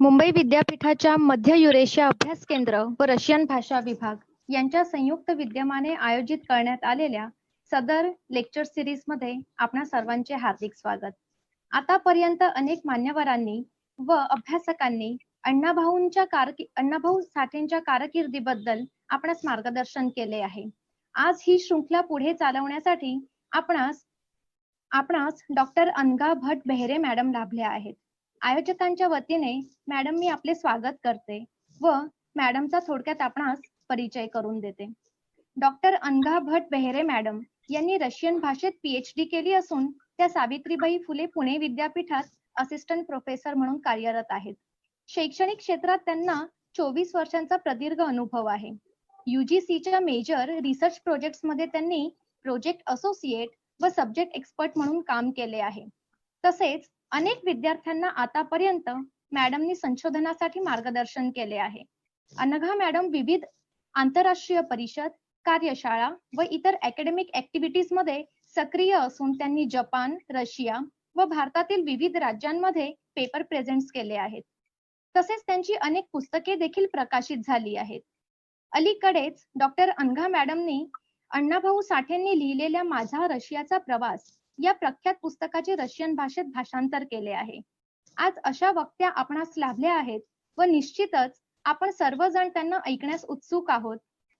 मुंबई विद्यापीठाच्या मध्य युरेशिया अभ्यास केंद्र व रशियन भाषा विभाग यांच्या संयुक्त विद्यमाने आयोजित करण्यात आलेल्या सदर लेक्चर सिरीजमध्ये आपणा सर्वांचे हार्दिक स्वागत. आतापर्यंत अनेक मान्यवरांनी व अभ्यासकांनी अण्णाभाऊ साठेंच्या कारकिर्दीबद्दल आपणास मार्गदर्शन केले आहे. आज ही शृंखला पुढे चालवण्यासाठी आपणास डॉक्टर अनघा भट बेहरे मॅडम लाभल्या आहेत. आयोजकांच्या वतीने मॅडम मी आपले स्वागत करते व मॅडमचा थोडक्यात आपणास परिचय करून देते. डॉक्टर अनघा भट बेहरे मॅडम यांनी रशियन भाषेत PhD केली असून त्या सावित्रीबाई फुले पुणे विद्यापीठात असिस्टंट प्रोफेसर म्हणून कार्यरत आहेत. शैक्षणिक क्षेत्रात त्यांना 24 वर्षांचा प्रदीर्घ अनुभव आहे. UGCच्या मेजर रिसर्च प्रोजेक्ट्स मध्ये त्यांनी प्रोजेक्ट असोसिएट व सब्जेक्ट एक्सपर्ट म्हणून काम केले आहे. तसेच अनेक विद्यार्थ्यांना आतापर्यंत मॅडमनी संशोधनासाठी मार्गदर्शन केले आहे. अनघा मॅडम विविध आंतरराष्ट्रीय परिषद, कार्यशाळा व इतर अकॅडमिक ऍक्टिव्हिटीज मध्ये सक्रिय असून त्यांनी जपान, रशिया व भारतातील विविध राज्यांमध्ये पेपर प्रेझेंट्स केले आहेत. तसेच त्यांची अनेक पुस्तके देखील प्रकाशित झाली आहेत. अलीकडेच डॉक्टर अनघा मॅडमनी अण्णाभाऊ साठेंनी लिहिलेल्या माझा रशियाचा प्रवास या प्रख्यात पुस्तकाचे रशियन भाषेत भाषांतर केले आहे. आज अशा वक्त्या आपणास लाभल्या आहेत व निश्चितच आपण सर्वजण त्यांना ऐकण्यास उत्सुक आहोत.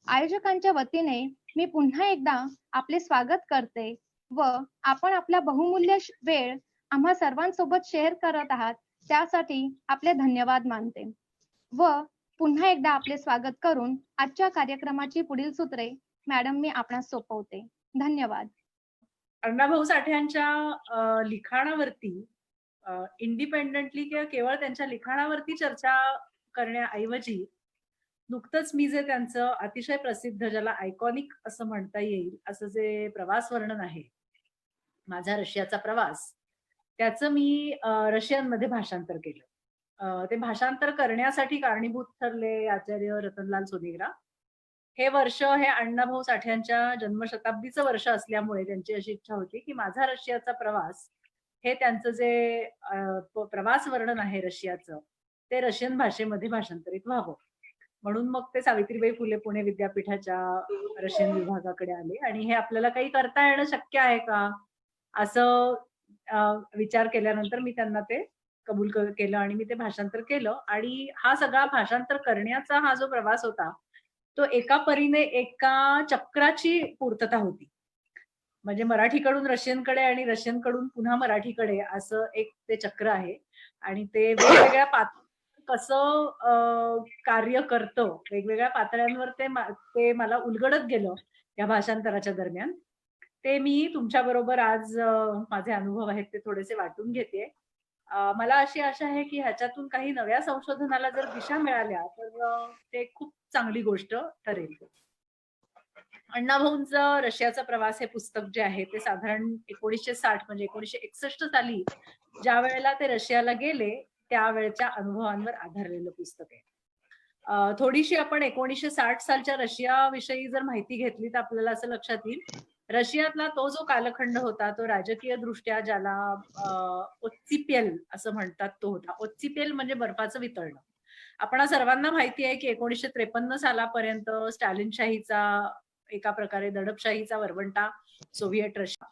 आयोजकांच्या वतीने मी पुन्हा एकदा आपले स्वागत करते व आपण आपला बहुमूल्य वेळ आम्हा सर्वांसोबत शेअर करत आहात त्यासाठी आपले धन्यवाद मानते व पुन्हा एकदा आपले स्वागत करून आजच्या कार्यक्रमाची पुढील सूत्रे मॅडम मी आपणास सोपवते. धन्यवाद. अण्णाभाऊ साठ्यांच्या लिखाणावरती इंडिपेंडेंटली किंवा केवळ त्यांच्या लिखाणावरती चर्चा करण्याऐवजी नुकतंच मी जे त्यांचं अतिशय प्रसिद्ध, ज्याला आयकॉनिक असं म्हणता येईल, असं जे प्रवास वर्णन आहे, माझा रशियाचा प्रवास, त्याचं मी रशियन मध्ये भाषांतर केलं. ते भाषांतर करण्यासाठी कारणीभूत ठरले आचार्य रतनलाल सोनेग्रा. हे वर्ष हे अण्णाभाऊ साठ्यांच्या जन्मशताब्दीचं वर्ष असल्यामुळे त्यांची अशी इच्छा होती की माझा रशियाचा प्रवास हे त्यांचं जे प्रवास वर्णन आहे रशियाचं, ते रशियन भाषेमध्ये भाषांतरित व्हावं. म्हणून मग ते सावित्रीबाई फुले पुणे विद्यापीठाच्या रशियन विभागाकडे आले आणि हे आपल्याला काही करता येणं शक्य आहे का असं विचार केल्यानंतर मी त्यांना ते कबूल केलं आणि मी ते भाषांतर केलं. आणि हा सगळा भाषांतर करण्याचा हा जो प्रवास होता तो एका परीने एका चक्राची पूर्तता होती. म्हणजे मराठीकडून रशियनकडे आणि रशियनकडून पुन्हा मराठीकडे असं एक ते चक्र आहे आणि ते वेगवेगळ्या कसं कार्य करतं, वेगवेगळ्या पातळ्यांवर ते मला उलगडत गेलं या भाषांतराच्या दरम्यान. ते मी तुमच्या बरोबर आज माझे अनुभव आहेत ते थोडेसे वाटून घेते. मला अशी आशा आहे की ह्याच्यातून काही नव्या संशोधनाला जर दिशा मिळाल्या तर ते खूप चांगली गोष्ट ठरेल. अण्णाभाऊंचं रशियाचा प्रवास हे पुस्तक जे आहे ते साधारण 1960 म्हणजे 1961 साली ज्या वेळेला ते रशियाला गेले त्यावेळच्या अनुभवांवर आधारलेलं पुस्तक आहे. थोडीशी आपण 1960 सालच्या रशिया विषयी जर माहिती घेतली तर आपल्याला असं लक्षात येईल, रशियातला तो जो कालखंड होता तो राजकीय दृष्ट्या ज्याला ओत्सिपेल असं म्हणतात तो होता. ओत्सिपेल म्हणजे बर्फाचं वितळणं. आपणा सर्वांना माहिती आहे की 1953 सालापर्यंत स्टॅलिनशाहीचा एका प्रकारे दडपशाहीचा वरवंटा सोव्हिएट रशिया.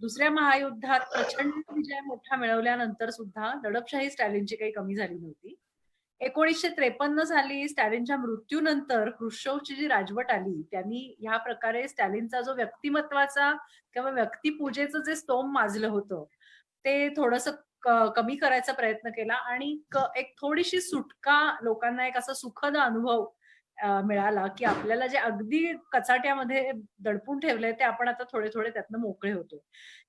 दुसऱ्या महायुद्धात प्रचंड विजय मोठा मिळवल्यानंतर सुद्धा दडपशाही स्टॅलिनची काही कमी झाली नव्हती. 1953 साली स्टॅलिनच्या मृत्यूनंतर ख्रुश्चोवची जी राजवट आली त्यांनी ह्या प्रकारे स्टॅलिनचा जो व्यक्तिमत्वाचा किंवा व्यक्तिपूजेचं जे स्तोम माजलं होतं ते थोडंसं कमी करायचा प्रयत्न केला आणि एक थोडीशी सुटका, लोकांना एक असा सुखद अनुभव मिळाला की आपल्याला जे अगदी कचाट्यामध्ये दडपून ठेवलंय ते आपण आता थोडे थोडे त्यातनं मोकळे होतो.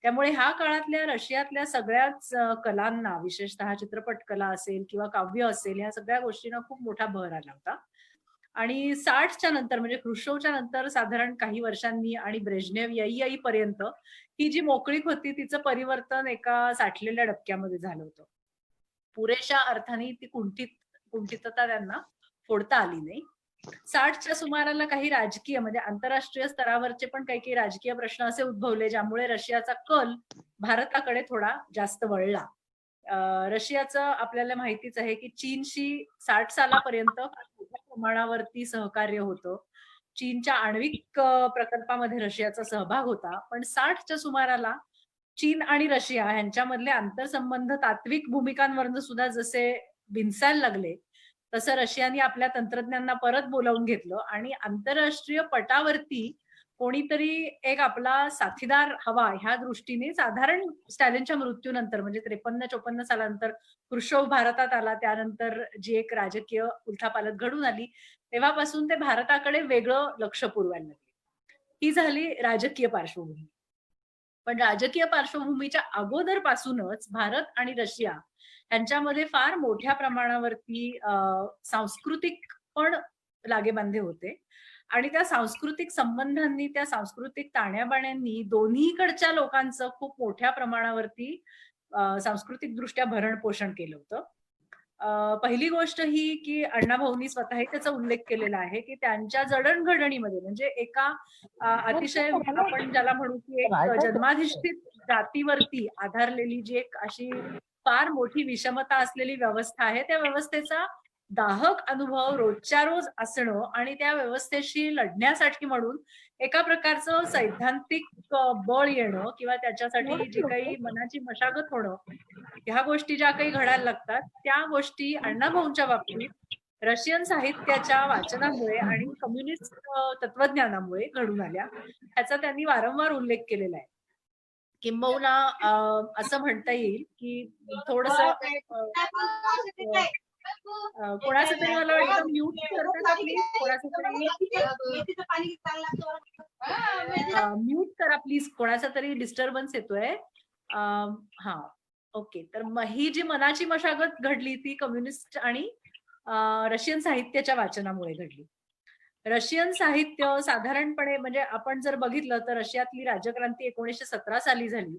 त्यामुळे ह्या काळातल्या रशियातल्या सगळ्याच कलांना, विशेषतः चित्रपट कला असेल किंवा काव्य असेल, ह्या सगळ्या गोष्टींना खूप मोठा भर आला होता. आणि 60च्या नंतर म्हणजे ख्रुश्चोवच्या नंतर साधारण काही वर्षांनी आणि ब्रेझनेव येईपर्यंत ही जी मोकळीक होती तिचं परिवर्तन एका साठलेल्या डबक्यामध्ये झालं होतं. पुरेशा अर्थाने ती कुंठितता त्यांना फोडता आली नाही. 60च्या सुमाराला काही राजकीय म्हणजे आंतरराष्ट्रीय स्तरावरचे पण काही राजकीय प्रश्न असे उद्भवले ज्यामुळे रशियाचा कल भारताकडे थोडा जास्त वळला. रशियाचं आपल्याला माहितीच आहे की चीनशी 60 सालापर्यंत मोठ्या प्रमाणावरती सहकार्य होतं. चीनच्या आण्विक प्रकल्पामध्ये रशियाचा सहभाग होता. पण 60च्या सुमाराला चीन आणि रशिया ह्यांच्यामधले आंतरसंबंध तात्विक भूमिकांवरून सुद्धा जसे भिनसायला लागले, तसं रशियाने आपल्या तंत्रज्ञांना परत बोलावून घेतलं आणि आंतरराष्ट्रीय पटावरती कोणीतरी एक आपला साथीदार हवा ह्या दृष्टीने साधारण स्टॅलिनच्या मृत्यूनंतर म्हणजे 53-54 सालानंतर खुर्शोव भारतात आला. त्यानंतर जी एक राजकीय उलथापालथ घडून आली, तेव्हापासून ते भारताकडे वेगळं लक्ष पुरवायला लागले. ही झाली राजकीय पार्श्वभूमी. पण राजकीय पार्श्वभूमीच्या अगोदरपासूनच भारत आणि रशिया यांच्यामध्ये फार मोठ्या प्रमाणावरती सांस्कृतिक पण लागेबांधे होते आणि त्या सांस्कृतिक संबंधांनी, त्या सांस्कृतिक ताण्याबाण्यांनी दोन्हीकडच्या लोकांचं खूप मोठ्या प्रमाणावरती सांस्कृतिकदृष्ट्या भरण-पोषण केलं होतं. पहिली गोष्ट ही की अण्णाभाऊंनी स्वतःही त्याचा उल्लेख केलेला आहे, की त्यांच्या जडणघडणीमध्ये म्हणजे एका अतिशय आपण ज्याला म्हणू की एक जन्माधिष्ठित जातीवरती आधारलेली जी एक अशी फार मोठी विषमता असलेली व्यवस्था आहे, त्या व्यवस्थेचा दाहक अनुभव रोजच्या रोज असणं आणि त्या व्यवस्थेशी लढण्यासाठी म्हणून एका प्रकारचं सैद्धांतिक बळ येणं किंवा त्याच्यासाठी जी काही मनाची मशागत होणं, ह्या गोष्टी ज्या काही घडायला लागतात, त्या गोष्टी अण्णाभाऊंच्या बाबतीत रशियन साहित्याच्या वाचनामुळे आणि कम्युनिस्ट तत्वज्ञानामुळे घडून आल्या. ह्याचा त्यांनी वारंवार उल्लेख केलेला आहे. किंबहुना असं म्हणता येईल, की थोडंसं कोणाचं तरी मला वाटतं म्यूट करता का प्लीज? कोणाचं तरी म्यूट करा प्लीज. कोणाचा तरी डिस्टर्बन्स येतोय. हां. ओके. तर ही जी मनाची मशागत घडली ती कम्युनिस्ट आणि रशियन साहित्याच्या वाचनामुळे घडली. रशियन साहित्य साधारणपणे म्हणजे आपण जर बघितलं तर रशियातली राज्यक्रांती 1917 साली झाली.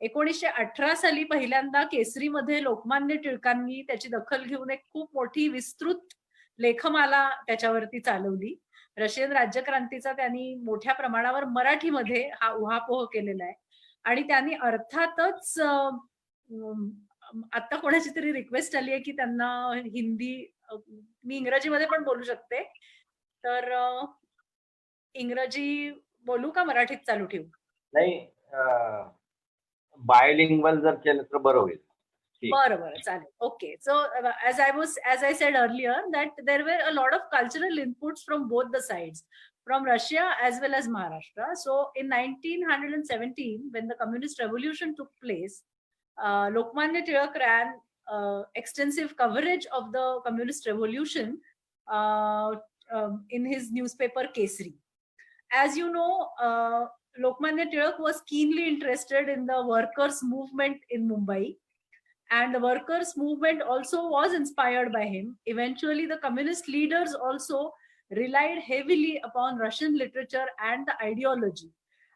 1918 साली पहिल्यांदा केसरीमध्ये लोकमान्य टिळकांनी त्याची दखल घेऊन एक खूप मोठी विस्तृत लेखमाला त्याच्यावरती चालवली. रशियन राज्यक्रांतीचा त्यांनी मोठ्या प्रमाणावर मराठीमध्ये हा उहापोह केलेला आहे आणि त्यांनी अर्थातच आता कोणाची तरी रिक्वेस्ट आली आहे की त्यांना हिंदी मी इंग्रजीमध्ये पण बोलू शकते. तर इंग्रजी बोलू का मराठीत चालू ठेवू? नाही बायलिंग्वल जर केलं तर बरं होईल. बरं चालेल. Okay. So as I said earlier that there were a lot of cultural inputs from both the sides, from Russia as well as Maharashtra. So in 1917 when the communist revolution took place, Lokmanya Tilak ran extensive coverage of the communist revolution in his newspaper Kesari. As you know, Lokmanya Tilak was keenly interested in the workers' movement in Mumbai, and the workers' movement also was inspired by him. Eventually, the communist leaders also relied heavily upon Russian literature and the ideology.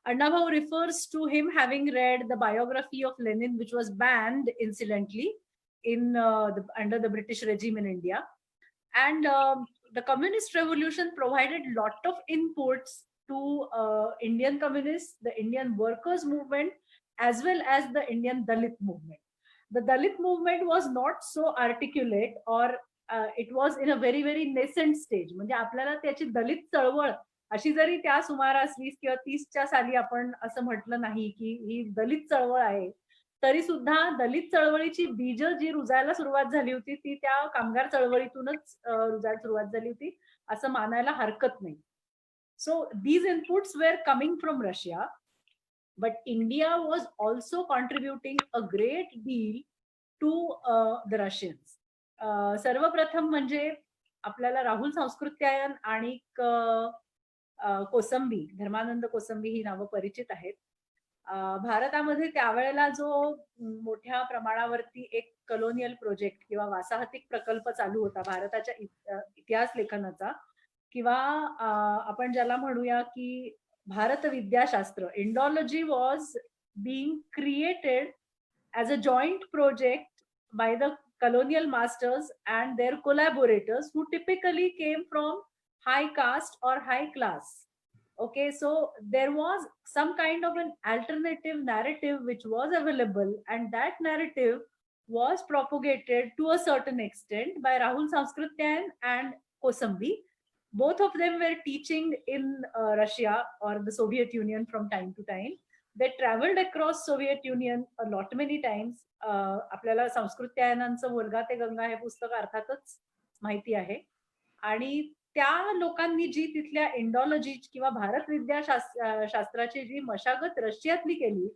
Annabhau refers to him having read the biography of Lenin, which was banned, incidentally, under the British regime in India. And the communist revolution provided lot of inputs to Indian communists, the Indian workers movement, as well as the Indian Dalit movement. The Dalit movement was not so articulate, or it was in a very very nascent stage. म्हणजे आपल्याला त्याची दलित चळवळ अशी जरी त्या सुमारास 20 किंवा 30च्या साली आपण असं म्हटलं नाही की ही दलित चळवळ आहे, तरी सुद्धा दलित चळवळीची बीज जी रुजायला सुरुवात झाली होती ती त्या कामगार चळवळीतूनच रुजायला सुरुवात झाली होती असं मानायला हरकत नाही. So these inputs were coming from Russia, but India was also contributing a great deal to the Russians. सर्वप्रथम म्हणजे आपल्याला राहुल सांस्कृत्यायन आणि कोसंबी, धर्मानंद कोसंबी ही नावं परिचित आहेत. भारतामध्ये त्यावेळेला जो मोठ्या प्रमाणावरती एक कलोनियल प्रोजेक्ट किंवा वासाहतिक प्रकल्प चालू होता भारताच्या इतिहास लेखनाचा, किंवा आपण ज्याला म्हणूया की भारत विद्याशास्त्र, Indology was being created as a joint project by the colonial masters and their collaborators who typically came from high caste or high class. Okay, so there was some kind of an alternative narrative which was available, and that narrative was propagated to a certain extent by Rahul Sanskrityan and Kosambi. Both of them were teaching in Russia or the Soviet Union from time to time. They traveled across Soviet Union a lot many times. आपल्याला संस्कृत्यायनांचं मुलगा ते गंगा हे पुस्तक अर्थातच माहिती आहे. आणि त्या लोकांनी जी तिथल्या इंडॉलॉजी किंवा भारतविद्या शास्त्राची जी मशागत रशियातली केली,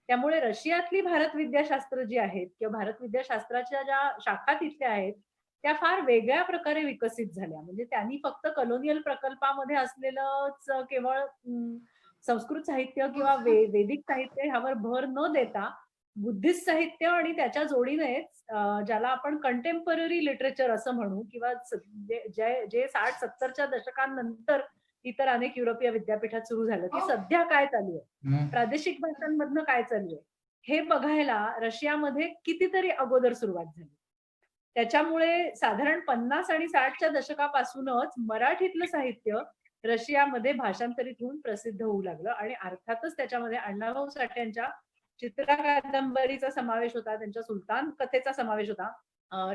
त्यामुळे रशियातली भारतविद्याशास्त्र जी आहेत किंवा भारतविद्याशास्त्राच्या ज्या शाखा तिथल्या आहेत, त्या फार वेगळ्या प्रकारे विकसित झाल्या. म्हणजे त्यांनी फक्त कलोनियल प्रकल्पामध्ये असलेलंच केवळ संस्कृत साहित्य किंवा वैदिक साहित्य ह्यावर भर न देता बुद्धिस्ट साहित्य आणि त्याच्या जोडीनेच ज्याला आपण कंटेम्पररी लिटरेचर असं म्हणू किंवा जे 60-70च्या दशकांनंतर इतर अनेक युरोपीय विद्यापीठात सुरू झालं की सध्या काय चालू आहे, प्रादेशिक भाषांमधनं काय चालू आहे, हे बघायला रशियामध्ये कितीतरी अगोदर सुरुवात झाली. त्याच्यामुळे साधारण 50 आणि 60च्या दशकापासूनच मराठीतलं साहित्य रशियामध्ये भाषांतरित होऊन प्रसिद्ध होऊ लागलं आणि अर्थातच त्याच्यामध्ये अण्णाभाऊ साठ्यांच्या चित्रा कादंबरीचा समावेश होता, त्यांच्या सुलतान कथेचा समावेश होता.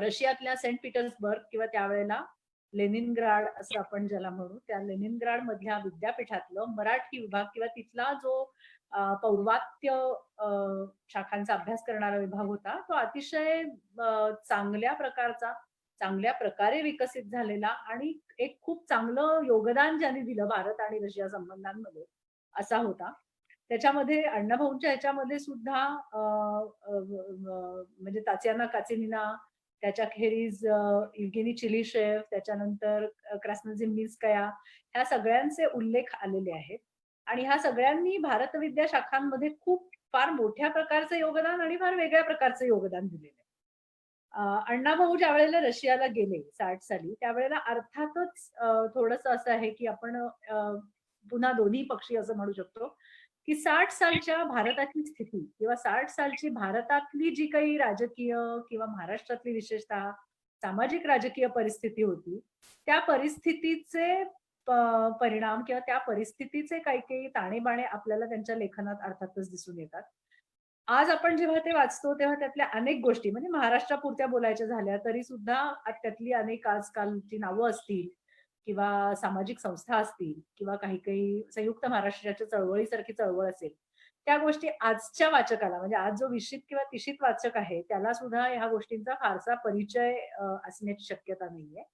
रशियातल्या सेंट पीटर्सबर्ग किंवा त्यावेळेला लेनिनग्राड असं आपण ज्याला म्हणू, त्या लेनिनग्राड मधल्या विद्यापीठातलं मराठी विभाग किंवा तिथला जो पौर्वात्य शाखांचा अभ्यास करणारा विभाग होता, तो अतिशय चांगल्या प्रकारचा, चांगल्या प्रकारे विकसित झालेला आणि एक खूप चांगलं योगदान ज्यांनी दिलं भारत आणि रशिया संबंधांमध्ये असा होता. त्याच्यामध्ये अण्णाभाऊंच्या ह्याच्यामध्ये सुद्धा म्हणजे तात्याना काचेनिना, त्याच्या खेरीज इव्गेनी चिलिशेव, त्याच्यानंतर क्रास्नझिमिन्स्काया, ह्या सगळ्यांचे उल्लेख आलेले आहेत. आणि ह्या सगळ्यांनी भारतविद्या शाखांमध्ये खूप फार मोठ्या प्रकारचं योगदान आणि फार वेगळ्या प्रकारचं योगदान दिलेलं आहे. अण्णाभाऊ ज्या वेळेला रशियाला गेले 60 साली, त्यावेळेला अर्थातच थोडंसं असं आहे की आपण पुन्हा दोन्ही पक्षी असं म्हणू शकतो की 60 सालच्या भारताची स्थिती किंवा 60 सालची भारतातली जी काही राजकीय किंवा महाराष्ट्रातली विशेषतः सामाजिक राजकीय परिस्थिती होती, त्या परिस्थितीचे परिणाम किंवा त्या परिस्थितीचे काही काही ताणेबाणे आपल्याला त्यांच्या लेखनात अर्थातच दिसून येतात. आज आपण जेव्हा ते वाचतो तेव्हा त्यातल्या अनेक गोष्टी म्हणजे महाराष्ट्रापुरत्या बोलायच्या झाल्या तरी सुद्धा त्यातली अनेक आजकालची नावं असतील किंवा सामाजिक संस्था असतील किंवा काही काही संयुक्त महाराष्ट्राच्या चळवळीसारखी चळवळ असेल, त्या गोष्टी आजच्या वाचकाला म्हणजे आज जो विशित किंवा तिशीत वाचक आहे त्याला सुद्धा ह्या गोष्टींचा फारसा परिचय असण्याची शक्यता नाहीये.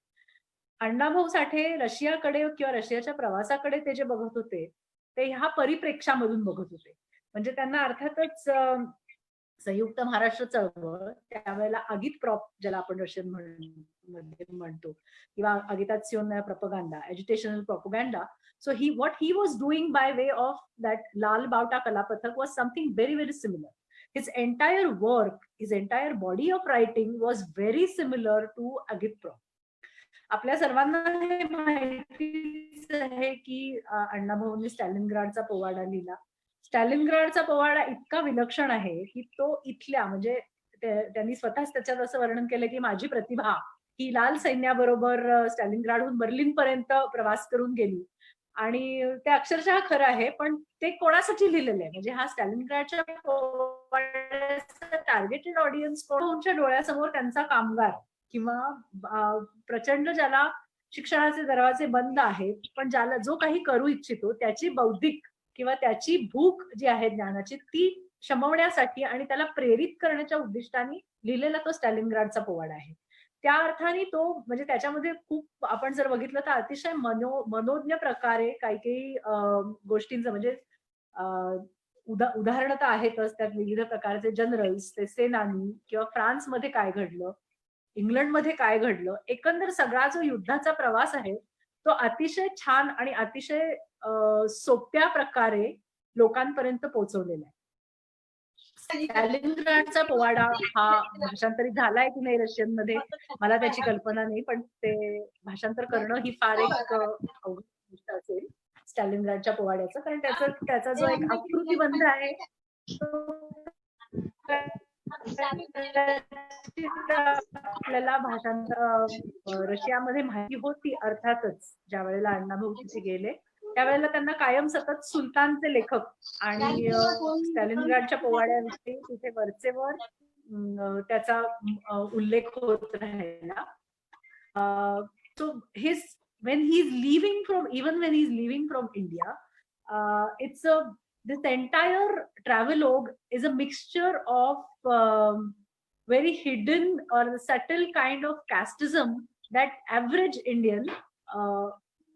अण्णाभाऊ साठे रशियाकडे किंवा रशियाच्या प्रवासाकडे ते जे बघत होते ते ह्या परिप्रेक्षामधून बघत होते. म्हणजे त्यांना अर्थातच संयुक्त महाराष्ट्र चळवळ त्यावेळेला आगीतप्रॉप ज्याला आपण रशियन मध्ये म्हणतो किंवा अगितासियोन propaganda, educational propaganda. So what he was doing by way of that Lal Bauta Kalapathak was something very, very similar. His entire work, his entire body of writing was very similar to Agitprop. आपल्या सर्वांना हे माहितीच आहे की अण्णाभाऊंनी स्टॅलिनग्राडचा पोवाडा लिहिला. स्टॅलिनग्राडचा पोवाडा इतका विलक्षण आहे की तो इथल्या म्हणजे त्यांनी स्वतःच त्याच्यात असं वर्णन केलं की माझी प्रतिभा ही लाल सैन्याबरोबर स्टॅलिनग्राडहून बर्लिन पर्यंत प्रवास करून गेली आणि ते अक्षरशः खरं आहे. पण ते कोणासाठी लिहिलेलं आहे म्हणजे हा स्टॅलिनग्राडच्या टार्गेटेड ऑडियन्स कोणच्या डोळ्यासमोर त्यांचा कामगार किंवा प्रचंड ज्याला शिक्षणाचे दरवाजे बंद आहेत पण ज्याला जो काही करू इच्छितो त्याची बौद्धिक किंवा त्याची भूक जी आहे ज्ञानाची ती शमवण्यासाठी आणि त्याला प्रेरित करण्याच्या उद्दिष्टाने लिहिलेला तो स्टॅलिनग्राडचा पोवाडा आहे. त्या अर्थाने तो म्हणजे त्याच्यामध्ये खूप आपण जर बघितलं तर अतिशय मनोज्ञ प्रकारे काही काही गोष्टींचं म्हणजे उदाहरणं तर आहेतच. त्यात विविध प्रकारचे जनरल्स, ते सेनानी किंवा फ्रान्समध्ये काय घडलं, इंग्लंडमध्ये काय घडलं, एकंदर सगळा जो युद्धाचा प्रवास आहे तो अतिशय छान आणि अतिशय सोप्या प्रकारे लोकांपर्यंत पोहोचवलेला आहे. स्टॅलिनग्राडचा पोवाडा हा भाषांतरित झालाय की नाही रशियन मध्ये मला त्याची कल्पना नाही, पण ते भाषांतर करणं ही फार एक अवघड गोष्ट असेल स्टॅलिनग्राडच्या पोवाड्याचं, कारण त्याचा जो एक आकृतीबंध आहे आपल्याला भाषांतर रशियामध्ये माहिती होती अर्थातच. ज्या वेळेला अण्णाभाऊ तिथे गेले त्यावेळेला त्यांना कायम सतत सुलतानचे लेखक आणि स्टॅलिनग्राडच्या पोवाड्याविषयी तिथे वरचेवर त्याचा उल्लेख होत राहिला. So when he's leaving from India, it's this entire travelogue is a mixture of very hidden or subtle kind of casteism that average Indian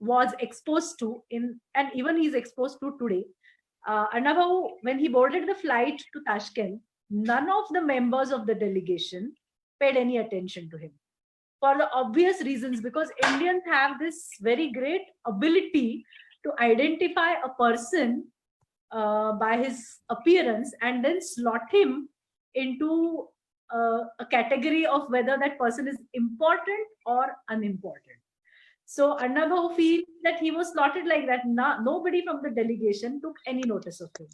was exposed to and even he's exposed to today. Annabhau, when he boarded the flight to Tashkent, none of the members of the delegation paid any attention to him for the obvious reasons, because Indians have this very great ability to identify a person by his appearance and then slot him into a category of whether that person is important or unimportant. So Annabhau feels that he was slotted like that. Nobody from the delegation took any notice of him.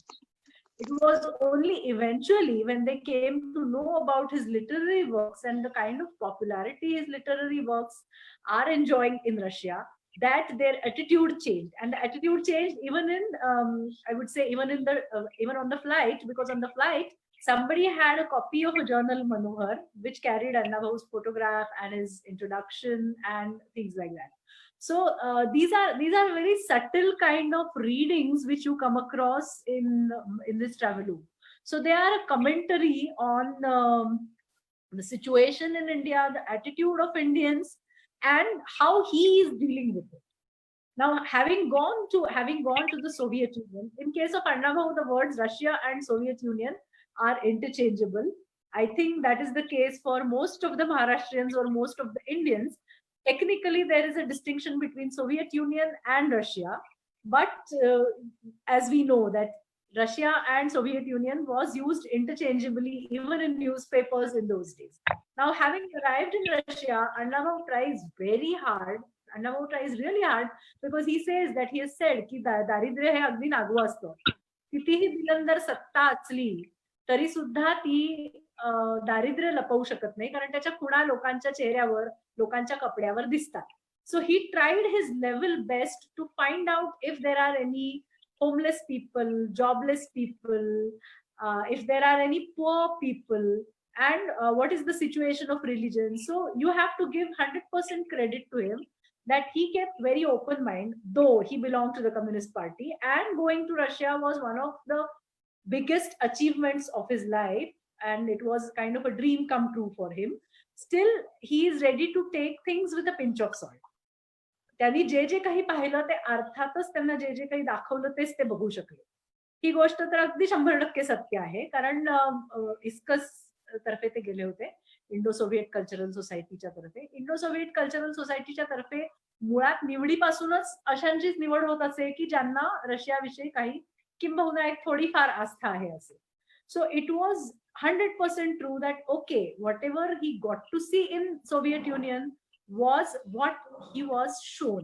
It was only eventually when they came to know about his literary works and the kind of popularity his literary works are enjoying in Russia that their attitude changed. And the attitude changed even in, I would say, even on the flight, because on the flight, somebody had a copy of a journal Manohar, which carried Annabhau's photograph and his introduction and things like that. So these are very subtle kind of readings which you come across in this travelogue. So they are a commentary on the situation in India, the attitude of Indians, and how he is dealing with it. Now, having gone to the Soviet Union, in case of Annabhau, the words Russia and Soviet Union are interchangeable. I think that is the case for most of the Maharashtrians or most of the Indians. Technically, there is a distinction between Soviet Union and Russia, but as we know that Russia and Soviet Union was used interchangeably even in newspapers in those days. Now, having arrived in Russia, Annabhau tries really hard. Annabhau tries really hard because he says that he has said की दारिद्र्य हे अगदी नागवं असतं. कितीही दिलंदर सत्ता असली तरी सुद्धा ती दारिद्र्य लपवू शकत नाही, कारण त्याच्या खुणा लोकांच्या चेहऱ्यावर, लोकांच्या कपड्यावर दिसतात. So he tried his level best to find out if there are any homeless people, jobless people, if there are any poor people, and what is the situation of religion. So you have to give 100% credit to him that he kept very open mind, though he belonged to the Communist Party, and going to Russia was one of the biggest achievements of his life, and it was kind of a dream come true for him. Still, he is ready to take things with a pinch of salt. त्यांनी जे जे काही पाहिलं ते अर्थातच त्यांना जे जे काही दाखवलं तेच ते बघू शकले. ही गोष्ट तर अगदी 100% सत्य आहे, कारण इस्कस तर्फे ते गेले होते, इंडो सोव्हिएट कल्चरल सोसायटीच्या तर्फे. इंडो सोव्हिएट कल्चरल सोसायटीच्या तर्फे मुळात निवडीपासूनच अशांचीच निवड होत असे की ज्यांना रशियाविषयी काही किंबहुना एक थोडीफार आस्था आहे असे. So it was 100% true that okay, whatever he got to see in Soviet Union was what he was shown.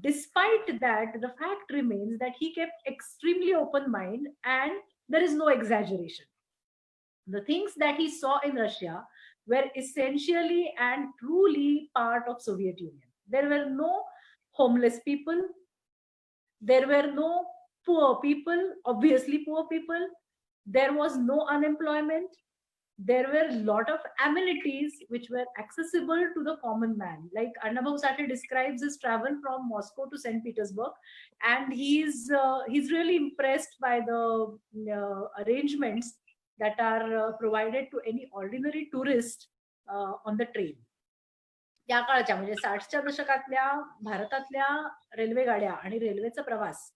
Despite that, the fact remains that he kept extremely open mind and there is no exaggeration. The things that he saw in Russia were essentially and truly part of Soviet Union. There were no homeless people. There were no poor people, obviously poor people. There was no unemployment. There were a lot of amenities which were accessible to the common man. Like Annabhau Sate describes his travel from Moscow to St. Petersburg, and he's really impressed by the arrangements that are provided to any ordinary tourist on the train. त्या काळच्या म्हणजे 60च्या दशकातल्या भारतातल्या railway गाड्या आणि रेल्वेचा प्रवास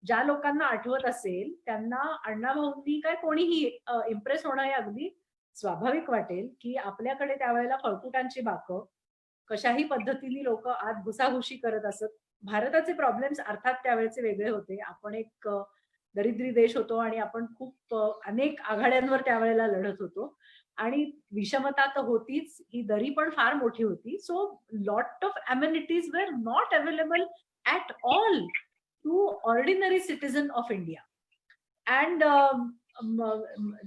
ज्या लोकांना आठवत असेल त्यांना अण्णाभाऊंनी काय कोणीही इम्प्रेस होणं हे अगदी स्वाभाविक वाटेल की आपल्याकडे त्यावेळेला फळकुटांची बाकं, कशाही पद्धतीने लोक आत घुसाघुशी करत असत. भारताचे प्रॉब्लेम्स अर्थात त्यावेळेचे वेगळे होते. आपण एक दरिद्री देश होतो आणि आपण खूप अनेक आघाड्यांवर त्यावेळेला लढत होतो आणि विषमता तर होतीच, ही दरी पण फार मोठी होती. So lot of amenities were not available at all to ordinary citizen of India. And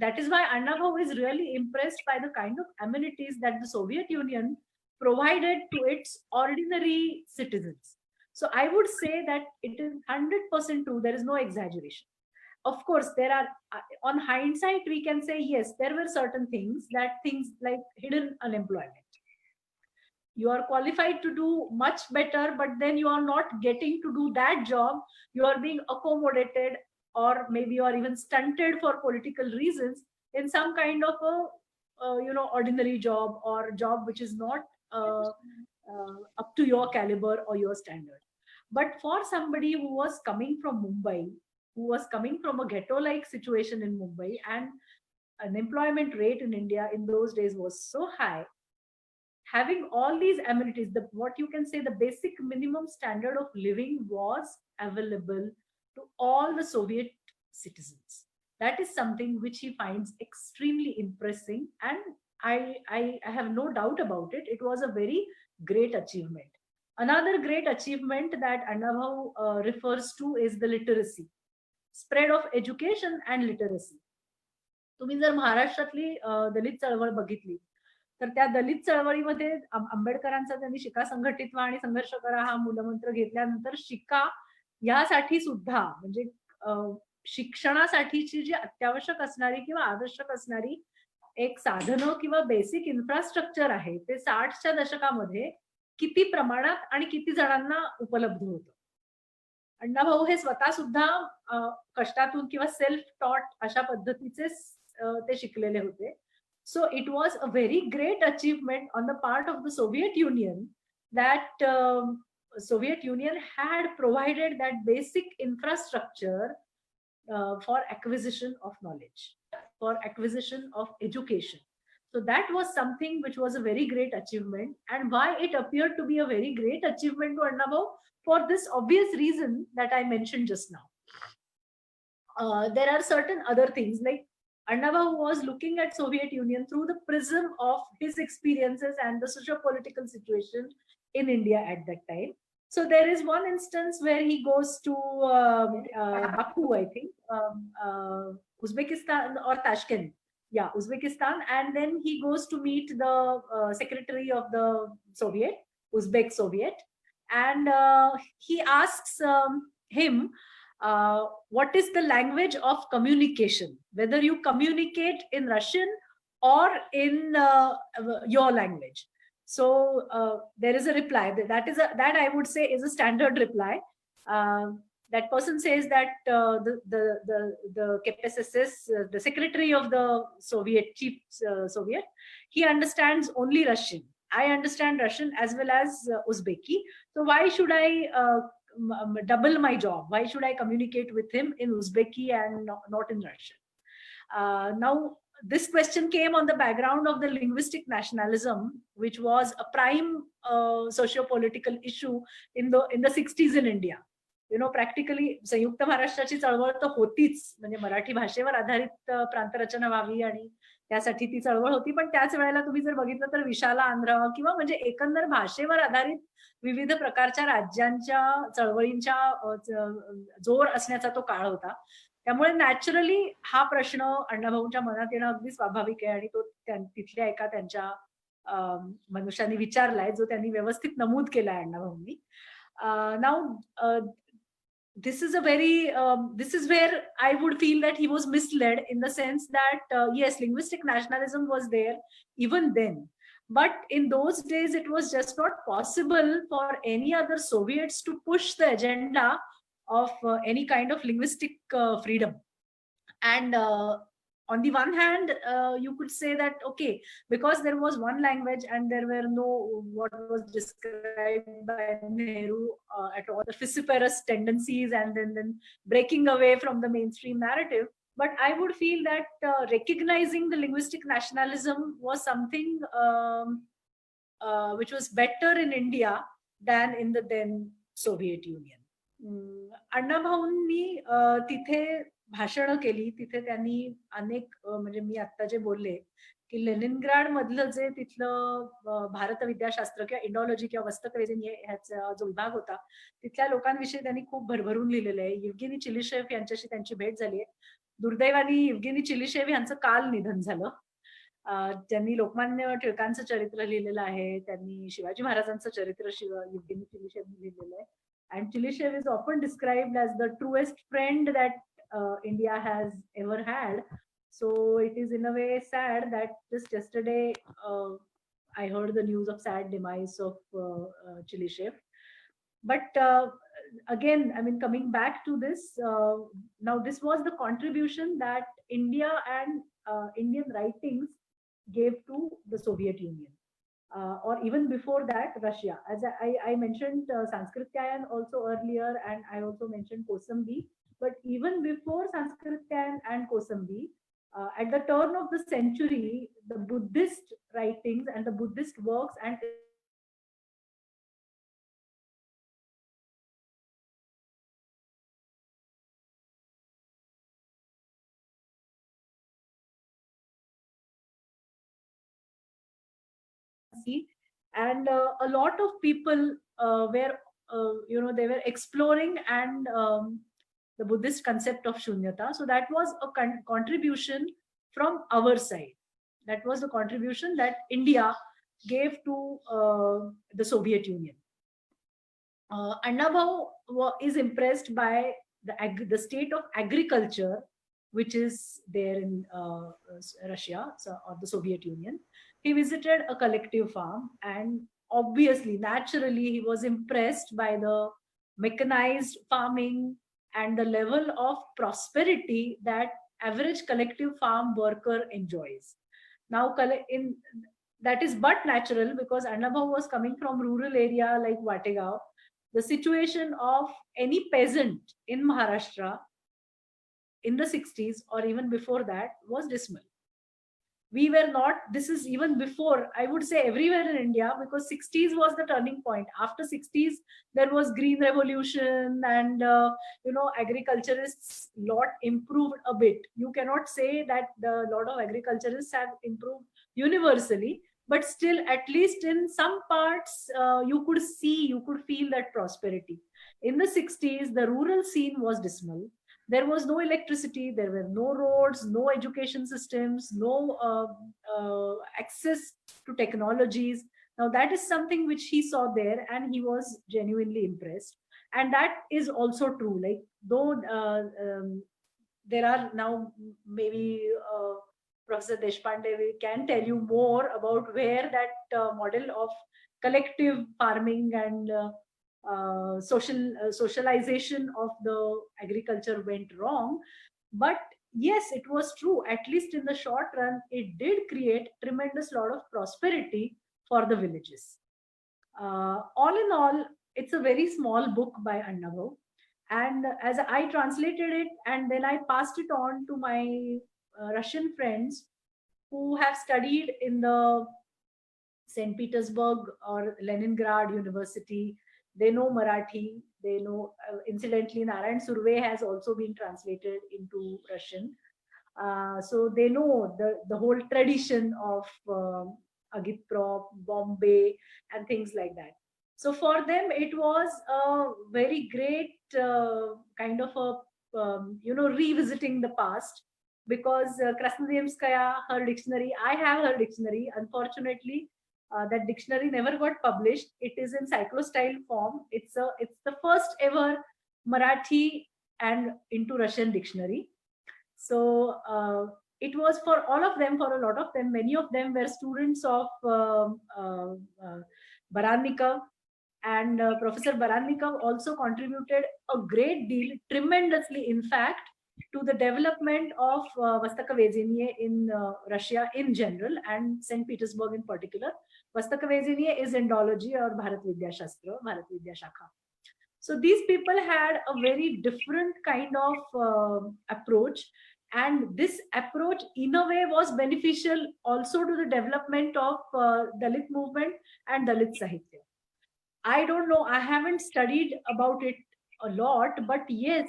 that is why Annabhau is really impressed by the kind of amenities that the Soviet Union provided to its ordinary citizens. So I would say that it is 100% true. There is no exaggeration. of course, there are, on hindsight, we can say, yes, there were certain things like hidden unemployment. You are qualified to do much better, but then you are not getting to do that job. You are being accommodated, or maybe you are even stunted for political reasons in some kind of a ordinary job, or job which is not up to your caliber or your standard. But for somebody who was coming from Mumbai, who was coming from a ghetto-like situation in Mumbai, and unemployment rate in India in those days was so high, having all these amenities, what you can say, the basic minimum standard of living was available to all the Soviet citizens. That is something which he finds extremely impressive, and I have no doubt about it. It was a very great achievement. Another great achievement that Annabhau refers to is the literacy, spread of education and literacy. तुम्ही जर महाराष्ट्रातली दलित चळवळ बघितली, तर त्या दलित चळवळीमध्ये आंबेडकरांचा त्यांनी शिका संघटित व्हा आणि संघर्ष करा हा मूलमंत्र घेतल्यानंतर शिका यासाठी सुद्धा, म्हणजे शिक्षणासाठीची जी अत्यावश्यक असणारी किंवा आवश्यक असणारी एक साधनं किंवा बेसिक इन्फ्रास्ट्रक्चर आहे, ते 60च्या दशकामध्ये किती प्रमाणात आणि किती जणांना उपलब्ध होतं. अण्णाभाऊ हे स्वतः सुद्धा कष्टातून किंवा सेल्फ टॉट अशा पद्धतीचे ते शिकलेले होते. So it was a very great achievement on the part of the Soviet Union that Soviet Union had provided that basic infrastructure for acquisition of knowledge, for acquisition of education. So that was something which was a very great achievement. And why it appeared to be a very great achievement to Annabhau? For this obvious reason that I mentioned just now. There are certain other things, like Annabhau was looking at Soviet Union through the prism of his experiences and the socio-political situation in India at that time. So there is one instance where he goes to Baku, I think, Uzbekistan or Tashkent. Yeah, Uzbekistan. And then he goes to meet the secretary of the Soviet, Uzbek Soviet. And he asks him, what is the language of communication, whether you communicate in Russian or in your language. So there is a reply that I would say is a standard reply. That person says that the KPSS, the secretary of the Soviet, chief Soviet, he understands only Russian. I understand Russian as well as Uzbeki. So why should I double my job? Why should I communicate with him in Uzbeki and not in Russian? Now, this question came on the background of the linguistic nationalism, which was a prime socio-political issue in the 60s in India. Practically संयुक्त महाराष्ट्राची चळवळ तर होतीच, म्हणजे मराठी भाषेवर आधारित प्रांतरचना व्हावी आणि त्यासाठी ती चळवळ होती. पण त्याच वेळेला तुम्ही जर बघितलं तर विशाल आंध्र किंवा म्हणजे एकंदर भाषेवर आधारित विविध प्रकारच्या राज्यांच्या चळवळींच्या जोर असण्याचा तो काळ होता. त्यामुळे नॅचरली हा प्रश्न अण्णाभाऊंच्या मनात येणं अगदी स्वाभाविक आहे, आणि तो तिथल्या एका त्यांच्या मनुष्याने विचारलाय, जो त्यांनी व्यवस्थित नमूद केलाय अण्णाभाऊंनी. Now, this is where I would feel that he was misled, in the sense that yes, linguistic nationalism was there even then, but in those days it was just not possible for any other Soviets to push the agenda of any kind of linguistic freedom. And on the one hand, you could say that, okay, because there was one language and there were no, what was described by Nehru at all, the vociferous tendencies, and then breaking away from the mainstream narrative. But I would feel that recognizing the linguistic nationalism was something which was better in India than in the then Soviet Union. अण्णाभाऊंनी तिथे भाषणं केली. तिथे त्यांनी अनेक, म्हणजे मी आता जे बोलले की लेनिनग्राड मधलं जे तिथलं भारत विद्याशास्त्र किंवा इंडॉलॉजी किंवा वस्तकवेजन ह्याचा जो विभाग होता, तिथल्या लोकांविषयी त्यांनी खूप भरभरून लिहिलेलं आहे. येवगेनी चिलिशेव यांच्याशी त्यांची भेट झाली आहे. दुर्दैवाने येवगेनी चिलिशेव यांचं काल निधन झालं. त्यांनी लोकमान्य टिळकांचं चरित्र लिहिलेलं आहे, त्यांनी शिवाजी महाराजांचं चरित्र येवगेनी चिलिशेवनी लिहिलेलं आहे. And Chilishev is often described as the truest friend that India has ever had. So it is in a way sad that just yesterday I heard the news of sad demise of Chili Chef. But again, I mean, coming back to this, now this was the contribution that India and Indian writings gave to the Soviet Union. Or even before that, Russia. As I mentioned Sanskrityayan also earlier, and I also mentioned Kosambi. But even before Sanskrityayan and Kosambi, at the turn of the century, the Buddhist writings and the Buddhist works and and a lot of people were they were exploring and the Buddhist concept of shunyata. So that was a contribution from our side. That was the contribution that India gave to the Soviet Union. Annabhau is impressed by the state of agriculture which is there in Russia, or the Soviet Union. He visited a collective farm, and obviously, naturally, he was impressed by the mechanized farming and the level of prosperity that average collective farm worker enjoys. Now, that is but natural because Annabhau was coming from rural area like Vategaon. The situation of any peasant in Maharashtra in the 60s or even before that was dismal. We were not, this is even before, I would say everywhere in India, because 60s was the turning point. After 60s, there was green revolution and, agriculturists lot improved a bit. You cannot say that the lot of agriculturists have improved universally, but still, at least in some parts, you could feel that prosperity. In the 60s, the rural scene was dismal. There was no electricity, there were no roads, no education systems, no access to technologies. Now that is something which he saw there, and he was genuinely impressed. And that is also true. Like though there are now maybe Professor Deshpande can tell you more about where that model of collective farming and socialization of the agriculture went wrong. But yes, it was true. At least in the short run, it did create tremendous lot of prosperity for the villages. All in all, it's a very small book by Annabhau. And as I translated it and then I passed it on to my Russian friends who have studied in the St. Petersburg or Leningrad University, they know Marathi. They know, incidentally, Narayan Surve has also been translated into Russian. So they know the whole tradition of Agitprop, Bombay, and things like that. So for them, it was a very great kind of a, revisiting the past, because Krasnodemskaya, her dictionary, I have her dictionary. Unfortunately, that dictionary never got published. It is in cyclostyle form. It's the first ever Marathi and into Russian dictionary. So it was for all of them, for a lot of them. Many of them were students of Barannikov, and Professor Barannikov also contributed a great deal, tremendously, in fact, to the development of Vostokhovezhenie in Russia in general and St. Petersburg in particular. Vostokhovezhenie is Indology or Bharat Vidya Shastra, Bharat Vidya Shakha. So these people had a very different kind of approach, and this approach in a way was beneficial also to the development of Dalit movement and Dalit Sahitya. I don't know, I haven't studied about it a lot, but yes,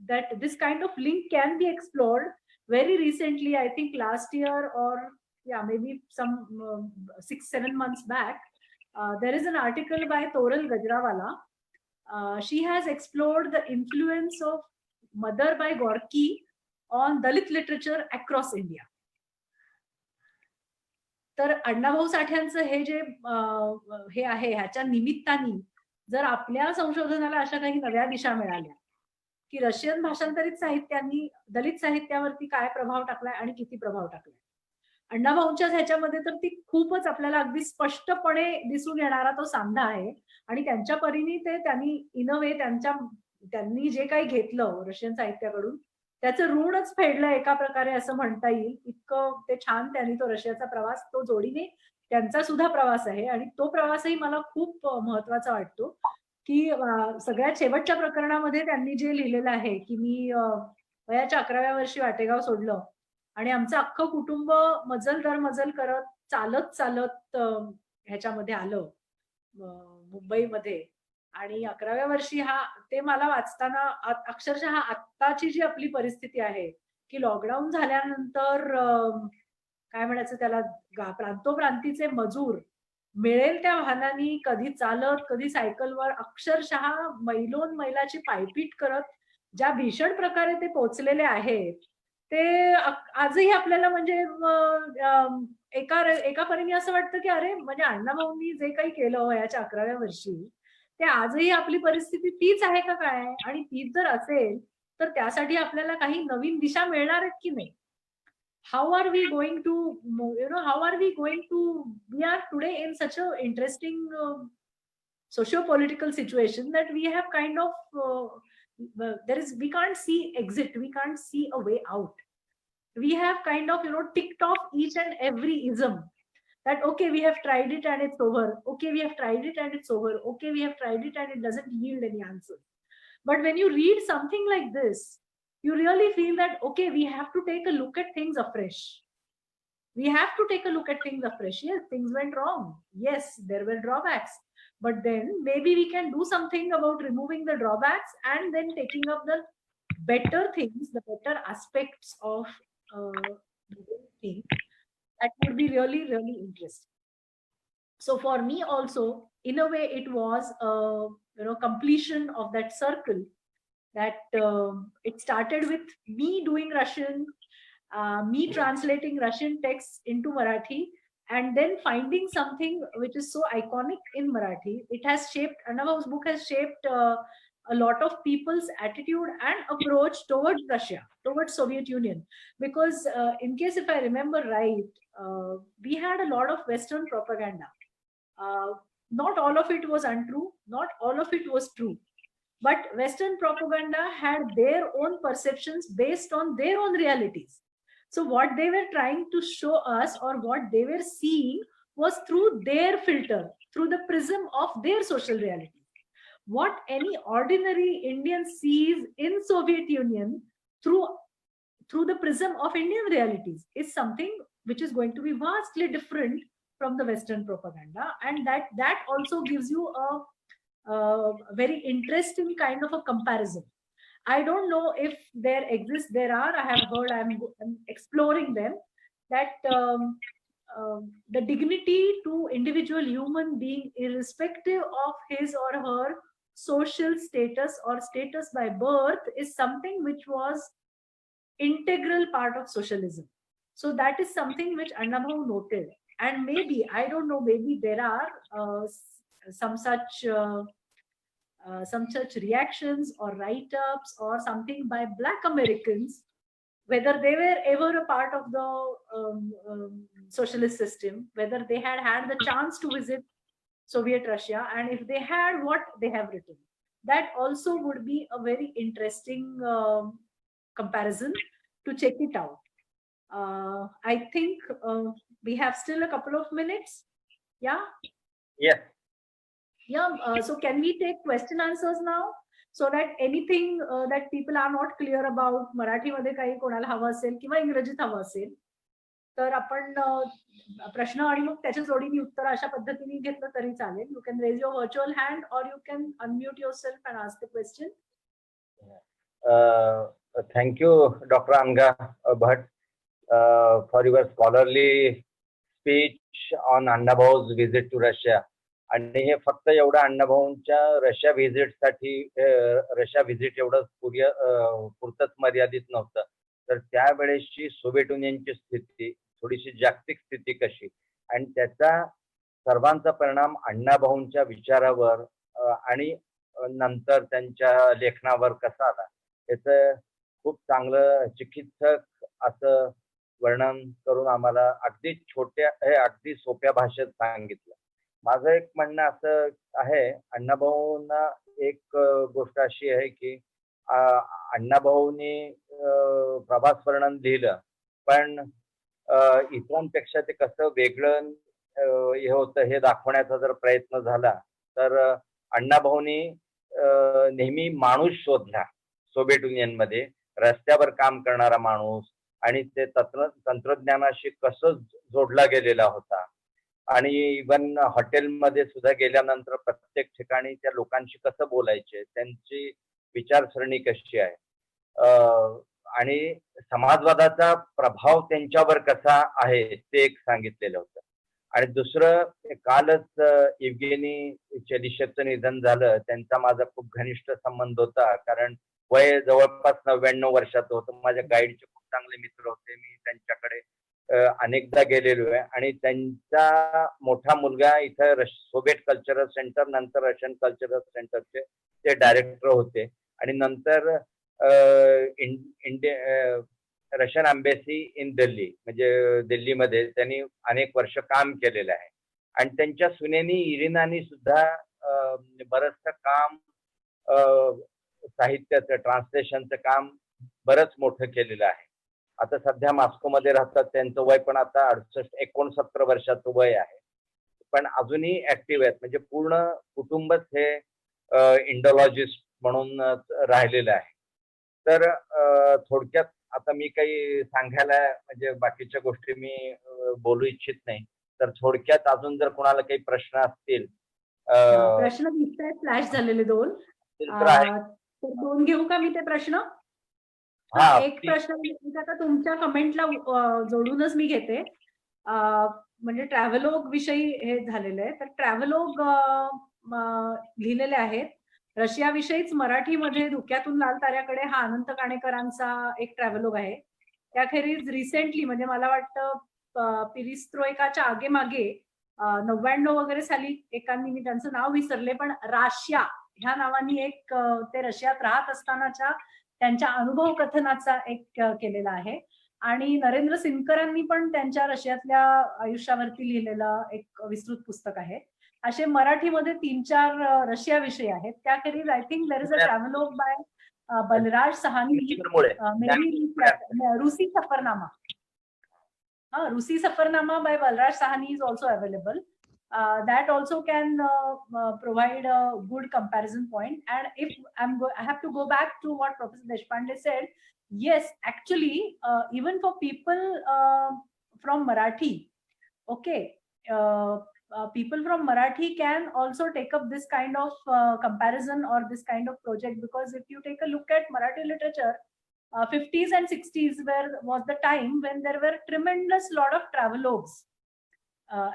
that this kind of link can be explored. Very recently, I think last year, or yeah, maybe some 6-7 months back, there is an article by Toral Gajrawala. She has explored the influence of Mother by Gorky on Dalit literature across India. तर अण्णाभाऊ साठ्यांचं हे जे हे आहे, ह्याच्या निमित्ताने जर आपल्या संशोधनाला अशा काही नव्या दिशा मिळाल्या, की रशियन भाषांतरित साहित्यानी दलित साहित्यावरती काय प्रभाव टाकलाय आणि किती प्रभाव टाकलाय. अण्णाभाऊंच्याच ह्याच्यामध्ये तर ती खूपच आपल्याला अगदी स्पष्टपणे दिसून येणारा तो सांधा आहे आणि त्यांच्या परीने ते त्यांनी इन अ वे त्यांनी जे काही घेतलं रशियन साहित्याकडून त्याचं ऋणच फेडलं एका प्रकारे असं म्हणता येईल. इतकं ते छान त्यांनी तो रशियाचा प्रवास तो जोडीने त्यांचा सुद्धा प्रवास आहे आणि तो प्रवासही मला खूप महत्वाचा वाटतो, की सगळ्यात शेवटच्या प्रकरणामध्ये त्यांनी जे लिहिलेलं आहे, की मी वयाच्या 11व्या वर्षी वाटेगाव सोडलं आणि आमचं अख्खं कुटुंब मजल दर मजल करत चालत ह्याच्यामध्ये आलं मुंबईमध्ये आणि 11व्या वर्षी ते मला वाचताना अक्षरशः आत्ताची जी आपली परिस्थिती आहे, की लॉकडाऊन झाल्यानंतर काय म्हणायचं त्याला प्रांतोप्रांतीचे मजूर मिळेल त्या वाहनानी कधी चालत, कधी सायकलवर अक्षरशः मैलाची पायपीट करत ज्या भीषण प्रकारे ते पोहोचलेले आहेत, ते आजही आपल्याला म्हणजे एका परीने असं वाटतं, की अरे म्हणजे अण्णाभाऊंनी जे काही केलं वयाच्या 11व्या वर्षी, ते आजही आपली परिस्थिती तीच आहे का काय? आणि तीच जर असेल, तर त्यासाठी आपल्याला काही नवीन दिशा मिळणार आहेत की नाही? How are we going to, how are we going to, we are today in such a interesting socio-political situation that we have kind of, we can't see exit, we can't see a way out. We have kind of, ticked off each and every ism that, okay, we have tried it and it's over. Okay, we have tried it and it's over. Okay, we have tried it and it doesn't yield any answer. But when you read something like this, you really feel that, okay, we have to take a look at things afresh. We have to take a look at things afresh. Yes, things went wrong. Yes, there were drawbacks. But then maybe we can do something about removing the drawbacks and then taking up the better things, the better aspects of the thing. That would be really, really interesting. So for me also, in a way, it was completion of that circle. That it started with me doing Russian, me translating Russian texts into Marathi, and then finding something which is so iconic in Marathi. It has shaped, Annabau's book has shaped a lot of people's attitude and approach towards Russia, towards Soviet Union. Because in case if I remember right, we had a lot of Western propaganda. Not all of it was untrue, not all of it was true. But Western propaganda had their own perceptions based on their own realities. So what they were trying to show us or what they were seeing was through their filter, through the prism of their social reality. What any ordinary Indian sees in Soviet Union through the prism of Indian realities is something which is going to be vastly different from the Western propaganda, and that also gives you a very interesting kind of a comparison. I don't know if there are, I have heard, I'm exploring them, that the dignity to individual human being, irrespective of his or her social status or status by birth, is something which was integral part of socialism. So that is something which Annabhau noted. And maybe, I don't know, maybe there are some such reactions or write-ups or something by Black Americans, whether they were ever a part of the socialist system, whether they had the chance to visit Soviet Russia, and if they had, what they have written. That also would be a very interesting comparison to check it out. I think we have still a couple of minutes. Yeah? Yes. Yeah, so can we take question answers now? So that anything that people are not clear about, मराठीमध्ये काही कोणाला हवं असेल किंवा इंग्रजीत हवं असेल, तर आपण प्रश्न आणि मग त्याच्या जोडीने उत्तर अशा पद्धतीने घेतलं तरी चालेल. You can raise your virtual hand or you can unmute yourself and ask the question. Thank you, Dr. Anga Bhatt, for your scholarly speech on Annabau's visit to Russia. आणि हे फक्त एवढं अण्णाभाऊंच्या रशिया व्हिजिट एवढं पुरतच मर्यादित नव्हतं, तर त्यावेळेसची Soviet युनियनची स्थिती, थोडीशी जागतिक स्थिती कशी आणि त्याचा सर्वांचा परिणाम अण्णाभाऊंच्या विचारावर आणि नंतर त्यांच्या लेखनावर कसा आला याचं खूप चांगलं चिकित्सक असं वर्णन करून आम्हाला अगदी सोप्या भाषेत सांगितलं. माझं एक म्हणणं असं आहे, अण्णाभाऊंना एक गोष्ट अशी आहे की अण्णाभाऊंनी प्रभास वर्णन लिहिलं, पण इतरांपेक्षा ते कसं वेगळं हे होतं हे दाखवण्याचा जर प्रयत्न झाला, तर अण्णाभाऊंनी नेहमी माणूस शोधला सोव्हिएट युनियनमध्ये. रस्त्यावर काम करणारा माणूस आणि ते तंत्रज्ञानाशी कसं जोडला गेलेला होता. आणि इव्हन हॉटेलमध्ये सुद्धा गेल्यानंतर प्रत्येक ठिकाणी त्या लोकांशी कसं बोलायचे, त्यांची विचारसरणी कशी आहे, आणि समाजवादाचा प्रभाव त्यांच्यावर कसा आहे ते एक सांगितलेलं होतं. आणि दुसरं, कालच येवगेनी चेलिशेवचं निधन झालं. त्यांचा माझा खूप घनिष्ठ संबंध होता, कारण वय जवळपास 99 वर्षाचं होतं. माझ्या गाईडचे खूप चांगले मित्र होते. मी त्यांच्याकडे अनेकदा गेलेलो आहे. आणि त्यांचा मोठा मुलगा इथं सोव्हिएट कल्चरल सेंटर, नंतर रशियन कल्चरल सेंटरचे ते डायरेक्टर होते. आणि नंतर रशियन एम्बेसी इन दिल्ली, म्हणजे दिल्लीमध्ये त्यांनी अनेक वर्ष काम केलेलं आहे. आणि त्यांच्या सुनेनी इरिनानी सुद्धा बरंचसं काम, साहित्याचं ट्रान्सलेशनचं काम बरंच मोठं केलेलं आहे. आता सध्या मॉस्कोमध्ये राहतात. त्यांचं वय पण आता 69 वर्षाचं वय आहे, पण अजूनही ऍक्टिव्ह आहेत. म्हणजे पूर्ण कुटुंबच हे इंडोलॉजिस्ट म्हणून राहिलेलं आहे. तर थोडक्यात आता मी काही सांगायला, म्हणजे बाकीच्या गोष्टी मी बोलू इच्छित नाही. तर थोडक्यात अजून जर कोणाला काही प्रश्न असतील प्रश्न दिसतायत फ्लॅश झालेले 2. तर आहे. तर 2 घेऊ का मी ते प्रश्न? हा, एक प्रश्न आता तुमच्या कमेंटला जोडूनच मी घेते. म्हणजे ट्रॅव्हलॉग विषयी हे झालेलं आहे. तर ट्रॅव्हलॉग लिहिलेले आहेत. रशियाविषयीच मराठीमध्ये धुक्यातून लाल ताऱ्याकडे हा अनंत काणेकरांचा एक ट्रॅव्हलॉग आहे. त्याखेरीज रिसेंटली, म्हणजे मला वाटतं पिरिस्ट्रोइकाच्या आगे मागे 99 वगैरे साली एकांनी, मी त्यांचं नाव विसरले, पण राशिया ह्या नावाने एक ते रशियात राहत असतानाच्या त्यांच्या अनुभव कथनाचा एक केलेला आहे. आणि नरेंद्र सिनकरांनी पण त्यांच्या रशियातल्या आयुष्यावरती लिहिलेलं एक विस्तृत पुस्तक आहे. असे मराठीमध्ये 3-4 रशिया विषय आहेत. त्याखेरीज I think there is a travelogue by Balraj Sahni, Rusi Safarnama. Rusi Safarnama by Balraj Sahani is also available. That also can provide a good comparison point. And if I have to go back to what Professor Deshpande said. Yes, actually, even for people from Marathi, okay, people from Marathi can also take up this kind of comparison or this kind of project, because if you take a look at Marathi literature, 50s and 60s was the time when there were tremendous lot of travelogues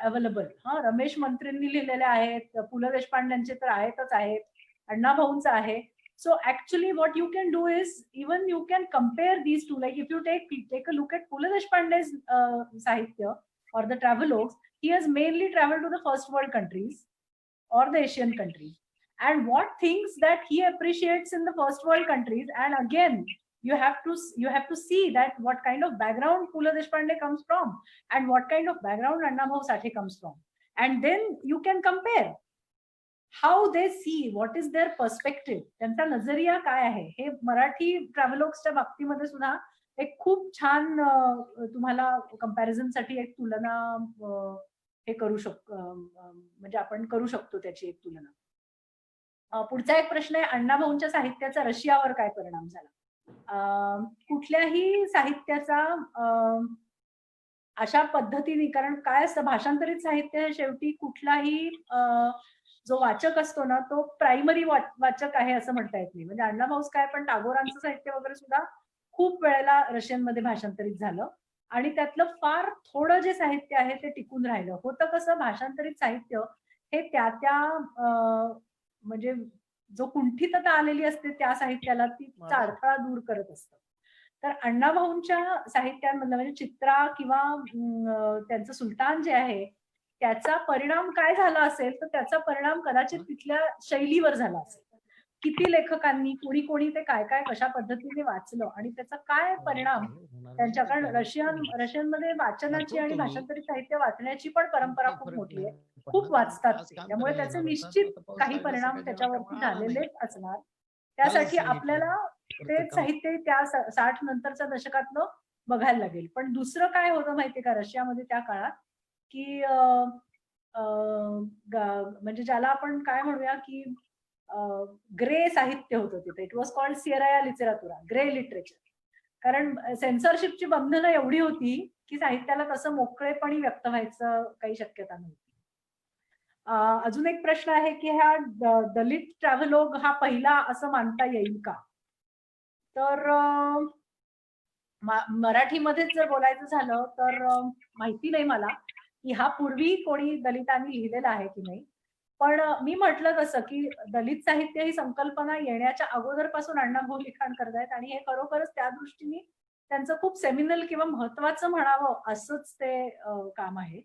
available. Ramesh मंत्रींनी लिहिलेले आहेत, पु ल देशपांडेंचे तर आहेतच आहेत, अण्णा भाऊंचं आहे. So actually what you can do is, even you can compare these two. Like if you take a look at Pula Deshpande's sahitya or the travelogues, he has mainly traveled to the first world countries or the Asian countries. And what things that he appreciates in the first world countries, and again, you have to see that what kind of background Pula Deshpande comes from and what kind of background Anna Bhau Sathe comes from. And then you can compare how they see, what is their perspective, त्यांचा नजरिया काय आहे. हे मराठी ट्रॅव्हलॉग्सच्या बाबतीमध्ये सुद्धा एक खूप छान तुम्हाला कंपॅरिझन साठी एक तुलना हे करू शकतो, म्हणजे आपण करू शकतो त्याची एक तुलना. पुढचा एक प्रश्न आहे, अण्णा भाऊंच्या साहित्याचा रशियावर काय परिणाम झाला. कुठल्याही साहित्याचा अशा पद्धतीने, कारण काय असतं, भाषांतरित साहित्य हे शेवटी कुठलाही जो वाचक असतो ना, तो प्रायमरी वाचक आहे असं म्हणता येत नाही. म्हणजे अण्णा भाऊच काय, पण टागोरांचं साहित्य वगैरे सुद्धा खूप वेळेला रशियन मध्ये भाषांतरित झालं आणि त्यातलं फार थोडं जे साहित्य आहे ते टिकून राहिलं होतं. कसं, भाषांतरित साहित्य हे त्या म्हणजे जो कुंठितता आलेली असते त्या साहित्याला ती अडथळा दूर करत असतं. तर अण्णा भाऊंच्या साहित्यांमधलं म्हणजे चित्रा किंवा त्यांचं सुलतान जे आहे त्याचा परिणाम काय झाला असेल, तर त्याचा परिणाम कदाचित तिथल्या शैलीवर झाला असेल. किती लेखकांनी कोणी कोणी ते काय काय कशा पद्धतीने वाचलं आणि त्याचा काय परिणाम त्यांच्या, कारण रशियनमध्ये वाचनाची आणि भाषांतरित साहित्य वाचण्याची पण परंपरा खूप मोठी आहे, खूप वाचतात ते, त्यामुळे त्याचे निश्चित काही परिणाम त्याच्यावरती झालेलेच असणार. त्यासाठी आपल्याला ते साहित्य त्या 60 नंतरच्या दशकातलं बघायला लागेल. पण दुसरं काय होतं माहितीये का रशियामध्ये त्या काळात, की म्हणजे ज्याला आपण काय म्हणूया की ग्रे साहित्य होतं तिथे. इट वॉज कॉल्ड सिराया लिटरेचुरा, ग्रे लिटरेचर. कारण सेन्सरशिपची बंधनं एवढी होती की साहित्याला तसं मोकळेपणी व्यक्त व्हायचं काही शक्यता नव्हती. अजून एक प्रश्न आहे की हा दलित ट्रॅव्हलॉग हा पहिला असं मानता येईल का? तर मराठीमध्येच जर बोलायचं झालं तर माहिती नाही मला की हा पूर्वी कोणी दलितांनी लिहिलेला आहे की नाही. पण मी म्हटलं तसं की दलित साहित्य ही संकल्पना येण्याच्या अगोदरपासून अण्णाभाऊ लिखाण करतायत आणि हे खरोखरच त्या दृष्टीने त्यांचं खूप सेमिनल किंवा महत्वाचं म्हणावं असंच ते काम आहे.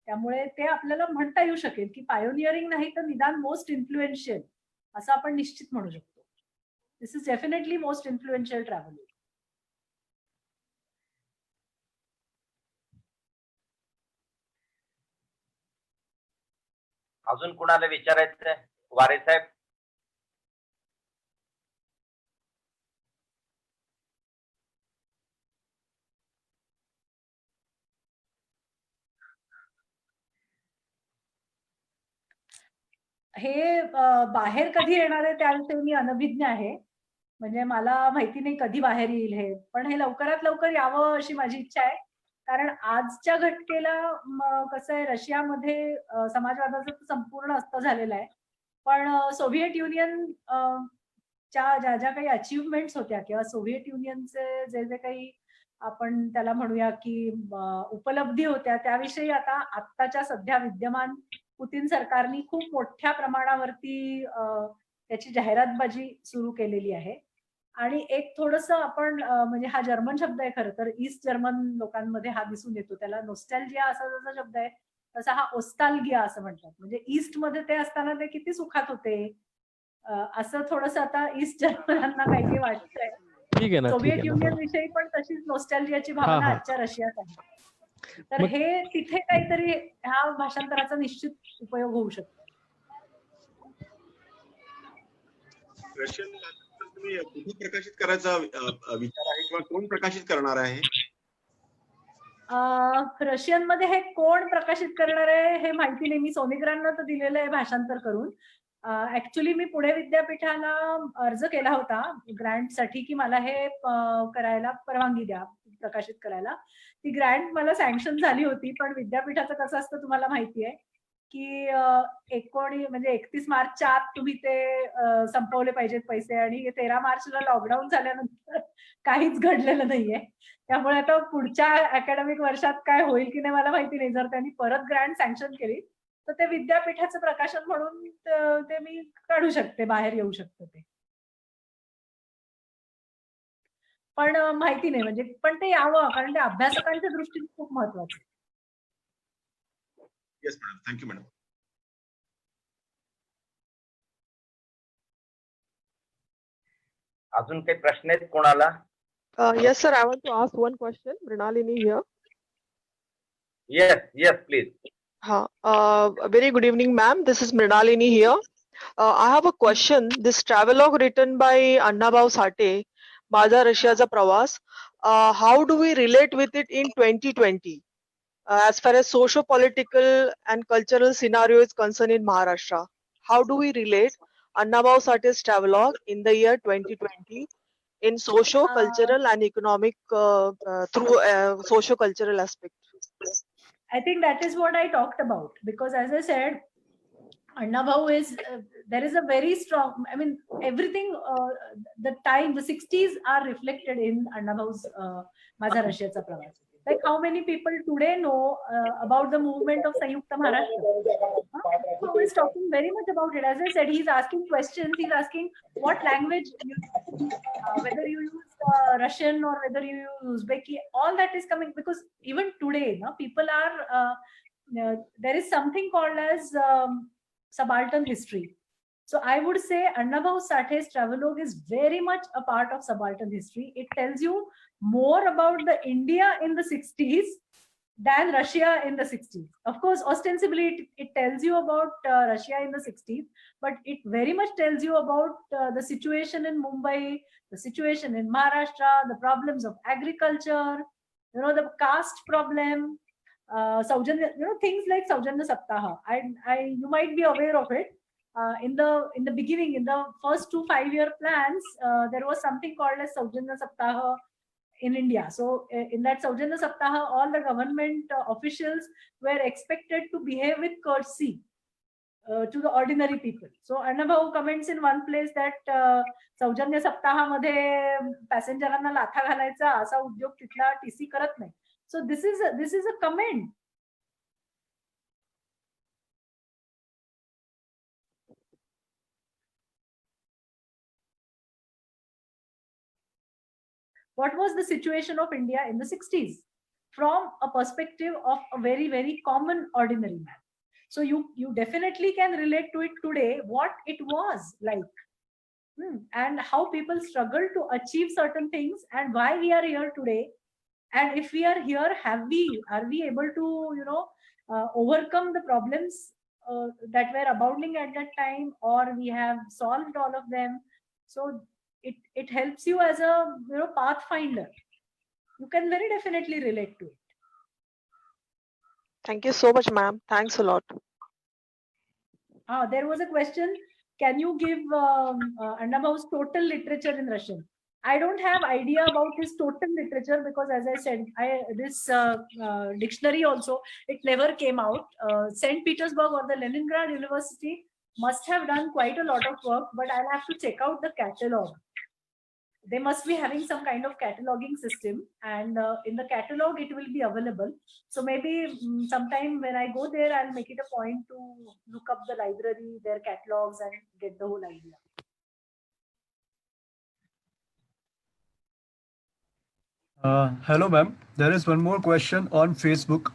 त्यामुळे ते आपल्याला म्हणता येऊ शकेल की पायोनियरिंग नाही तर निदान मोस्ट इन्फ्लुएन्शियल असं आपण निश्चित म्हणू शकतो. This is definitely most influential traveller. अजून कुणाला विचारायचं आहे? वारे साहेब. हे बाहेर कधी येणार आहे त्याविषयी मी अनभिज्ञ आहे. म्हणजे मला माहिती नाही कधी बाहेर येईल हे, पण हे लवकरात लवकर यावं अशी माझी इच्छा आहे. कारण आजच्या घटकेला कसं आहे, रशियामध्ये समाजवादाचं संपूर्ण अस्त झालेलं आहे. पण सोव्हिएट युनियन ज्या ज्या काही अचीवमेंट्स होत्या किंवा सोव्हिएट युनियनचे जे जे काही आपण त्याला म्हणूया की उपलब्धी होत्या त्याविषयी आता आत्ताच्या सध्या विद्यमान पुतीन सरकारने खूप मोठ्या प्रमाणावरती त्याची जाहिरातबाजी सुरू केलेली आहे. आणि एक थोडंसं आपण म्हणजे हा जर्मन शब्द आहे खरं तर, ईस्ट जर्मन लोकांमध्ये हा दिसून येतो. त्याला नोस्टॅल्जिया असा जसा शब्द आहे तसा हा ओस्टाल्गिया असं म्हणतात. म्हणजे ईस्ट मध्ये ते असताना ते किती सुखात होते असं थोडंसं आता ईस्ट जर्मनांना काही काही वाटतंय. ठीक आहे ना, ठीक सोव्हिएट आहे ना. युनियन हो. विषयी पण तशीच नोस्टॅल्जियाची हा, भावना हा. आजच्या रशियात आहे. तर मग- हे तिथे काहीतरी ह्या भाषांतराचा निश्चित उपयोग होऊ शकतो. रशियन तुम्ही कुठे प्रकाशित करायचा विचार आहे किंवा कोण प्रकाशित करणार आहे? रशियन मध्ये हे कोण प्रकाशित करणार आहे हे माहिती नाही. मी सोनिग्रांना तर दिलेलं आहे भाषांतर करून. ऍक्च्युली मी पुणे विद्यापीठाला अर्ज केला होता ग्रँटसाठी की मला हे करायला परवानगी द्या प्रकाशित करायला. ती ग्रँट मला सँक्शन झाली होती, पण विद्यापीठाचं कसं असतं तुम्हाला माहिती आहे की 31 मार्चच्या आत तुम्ही ते संपवले पाहिजेत पैसे, आणि 13 मार्चला लॉकडाऊन झाल्यानंतर काहीच घडलेलं नाहीये. त्यामुळे आता पुढच्या अकॅडमिक वर्षात काय होईल की नाही मला माहिती नाही. जर त्यांनी परत ग्रँट सँक्शन केली तर ते विद्यापीठाचं प्रकाशन म्हणून ते मी काढू शकते, बाहेर येऊ शकते ते. पण माहिती नाही म्हणजे, पण ते यावं कारण ते अभ्यासकांच्या दृष्टीने खूप महत्वाचं आहे. Yes madam, thank you madam. अजून काही प्रश्न आहेत कोणाला? Yes, sir. I want to ask one question. Mrinalini here. Yes, please. Very good evening, ma'am. This is Mrinalini here. I have a question. This travelogue written by Annabhau Sate, माझा रशियाचा प्रवास, how do we relate with it in 2020? As far as socio-political and cultural scenario is concerned in Maharashtra, how do we relate Annabhau Sate's travelogue in the year 2020 in socio-cultural and economic through socio-cultural aspect? I think that is what I talked about, because as I said, Annabhau is there is a very strong, I mean everything, the time, the 60s are reflected in Annabhau's माझा रशियाचा प्रवास. Like how many people today know about the movement of Sanyukta Maharashtra? Who is talking very much about it. As I said, he's asking questions. He's asking what language you use, whether you use Russian or whether you use Uzbeki. All that is coming because even today, people are there is something called as subaltern history. So I would say Annabhau Sathe's travelogue is very much a part of subaltern history. It tells you more about the India in the 60s than Russia in the 60s. Of course, ostensibly it tells you about Russia in the 60s, but it very much tells you about the situation in Mumbai, the situation in Maharashtra, the problems of agriculture, the caste problem, Saujanya, things like Saujanya Saptaha. You might be aware of it. In the beginning, in the first 2 5-year plans, there was something called as Saujanya Saptaha in India. So in that Saujanya Saptaha, all the government officials were expected to behave with courtesy to the ordinary people. So Annabhau comments in one place that Saujanya Saptahaमध्ये पॅसेंजरांना लाथा घालायचा असा उद्योग तिथला TC करत नाही. So this is a comment. What was the situation of India in the 60s from a perspective of a very, very common ordinary man? So you definitely can relate to it today, what it was like, and how people struggle to achieve certain things, and why we are here today. And if we are here, are we able to overcome the problems that were abounding at that time, or we have solved all of them? So it helps you as a pathfinder. You can very definitely relate to it. Thank you so much, ma'am. Thanks a lot. There was a question. Can you give Annabhau's total literature in Russian? I don't have idea about his total literature because, as I said, this dictionary also, it never came out. St. Petersburg or the Leningrad University must have done quite a lot of work, but I'll have to check out the catalog. They must be having some kind of cataloging system, and in the catalog it will be available. So maybe sometime when I go there, I'll make it a point to look up the library, their catalogs, and get the whole idea. Hello, ma'am. There is one more question on Facebook.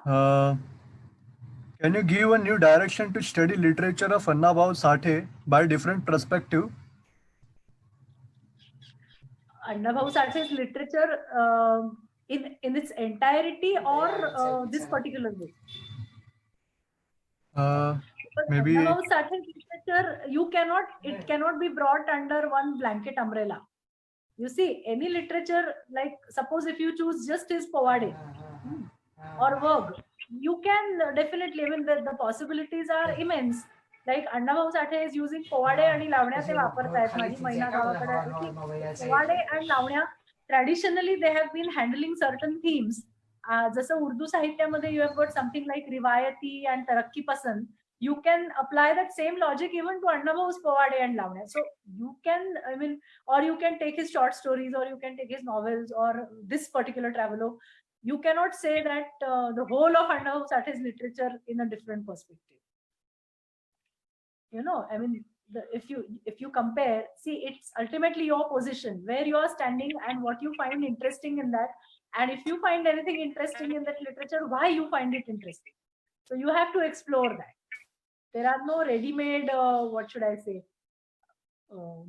Can you give a new direction to study literature of Annabhau Sathe by different perspective? Annabhau Sathe's literature in its entirety, or this particular book? Maybe Annabhau Sathe's literature, it cannot be brought under one blanket umbrella. You see, any literature, like suppose if you choose just his Povade or Verg, you can definitely, the possibilities are immense. Like Annabhau Sathe is using Povade आणि लावण्या ते वापरतायत. माझी महिना गावाकडे Povade and Lavanya, traditionally they have been handling certain themes. जसं उर्दू साहित्यामध्ये you have got something like Rivayati and Tarakki Pasand. You can apply that same logic even to Annabhau's Povade and Lavanya. So you can, or you can take his short stories, or you can take his novels, or this particular travelogue. You cannot say that the whole of Annabhau Sathe's literature in a different perspective. If you compare, see, it's ultimately your position, where you are standing and what you find interesting in that. And if you find anything interesting in that literature, why you find it interesting. So you have to explore that. There are no ready-made, what should I say,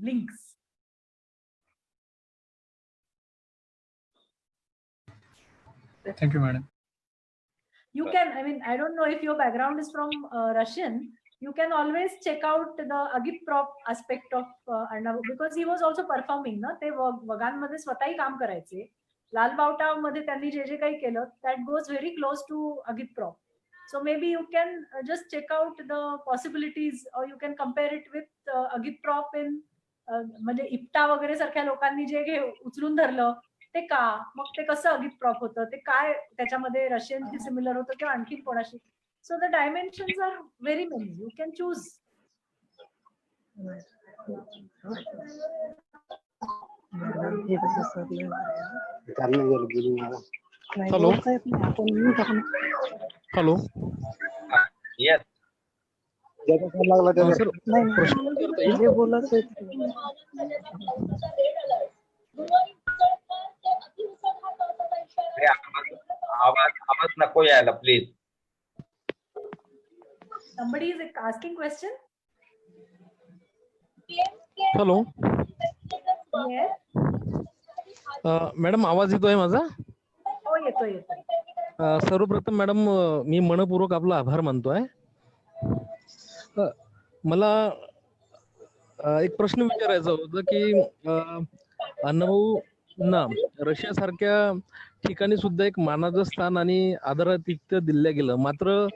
links. thank you, madam. You can, I don't know if your background is from Russian, you can always check out the agitprop aspect of Annabhau, because he was also performing, ना ते वगांमध्ये स्वतःही काम करायचे. लाल बावटा मध्ये त्यांनी जे काही केलं, that goes very close to agitprop. So maybe you can just check out the possibilities, or you can compare it with agitprop in म्हणजे इप्टा वगैरे सारख्या लोकांनी जे उचलून धरलं ते का, मग ते कसं agitprop होतं, ते काय त्याच्यामध्ये रशियनशी सिमिलर होतं किंवा आणखी कोणाशी. So the dimensions are very many. You can choose. Hello. Hello. Yes. Sir प्रश्न आवाज नको यायला, please. Somebody is asking question. Hello Yes. Madam, आवाज येतोय माझा? हो, येतोय येतोय. सर्वप्रथम मॅडम, मी मनपूर्वक आपला आभार मानतोय. मला एक प्रश्न विचारायचा होता की अण्णाभाऊंना रशियासारख्या ठिकाणी सुद्धा एक मानाचं स्थान आणि आदरातिथ्य दिलं गेलं, मात्र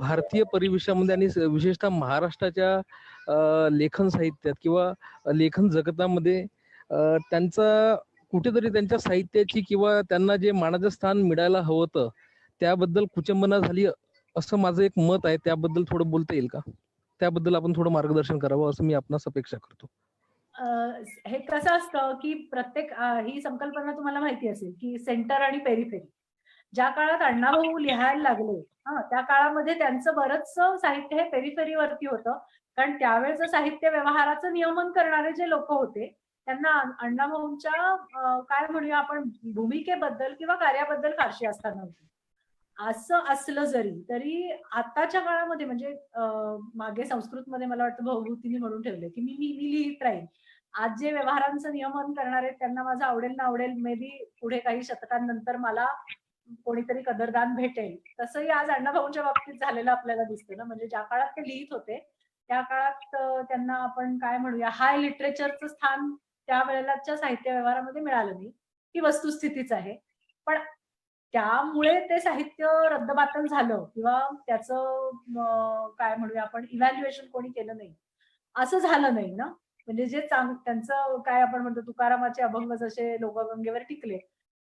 भारतीय परिवेशामध्ये आणि विशेषतः महाराष्ट्राच्या लेखन साहित्यात किंवा लेखन जगतामध्ये त्यांचा कुठेतरी त्यांच्या साहित्याची किंवा त्यांना जे मानाचं स्थान मिळायला हवं होतं त्याबद्दल कुचंबना झाली असं माझं एक मत आहे. त्याबद्दल थोडं बोलता येईल का? त्याबद्दल आपण थोडं मार्गदर्शन करावं असं मी आपणास अपेक्षा करतो. हे कसं असतं की प्रत्येक ही संकल्पना तुम्हाला माहिती असेल की सेंटर आणि पेरिफेरी. ज्या काळात अण्णाभाऊ लिहायला लागले त्या काळामध्ये त्यांचं बरंचसं साहित्य हे पेरिफेरीवरती होतं. कारण त्यावेळेचं साहित्य व्यवहाराचं नियमन करणारे जे लोक होते त्यांना अण्णाभाऊंच्या काय म्हणूया आपण भूमिकेबद्दल किंवा कार्याबद्दल फारशी आस्था नव्हती. असं असलं तरी आताच्या काळामध्ये म्हणजे मागे संस्कृतमध्ये मला वाटतं भवभूतीने म्हणून ठेवले की मी लिहित राहील. आज जे व्यवहारांचं नियमन करणार आहेत त्यांना माझं आवडेल ना आवडेल, मे बी पुढे काही शतकांनंतर मला कोणीतरी कदरदान भेटेल. तसंही आज अण्णाभाऊंच्या बाबतीत झालेलं आपल्याला दिसतं ना. म्हणजे ज्या काळात ते लिहित होते त्या काळात त्यांना आपण काय म्हणूया हाय लिटरेचरचं स्थान त्यावेळेलाच्या साहित्य व्यवहारामध्ये मिळालं नाही. ही वस्तुस्थितीच आहे. पण त्यामुळे ते साहित्य रद्दबातल झालं किंवा त्याचं काय म्हणूया आपण इव्हॅल्युएशन कोणी केलं नाही असं झालं नाही ना. म्हणजे जे त्यांचं काय आपण म्हणतो तुकारामाचे अभंग जसे लोकगंगेवर टिकले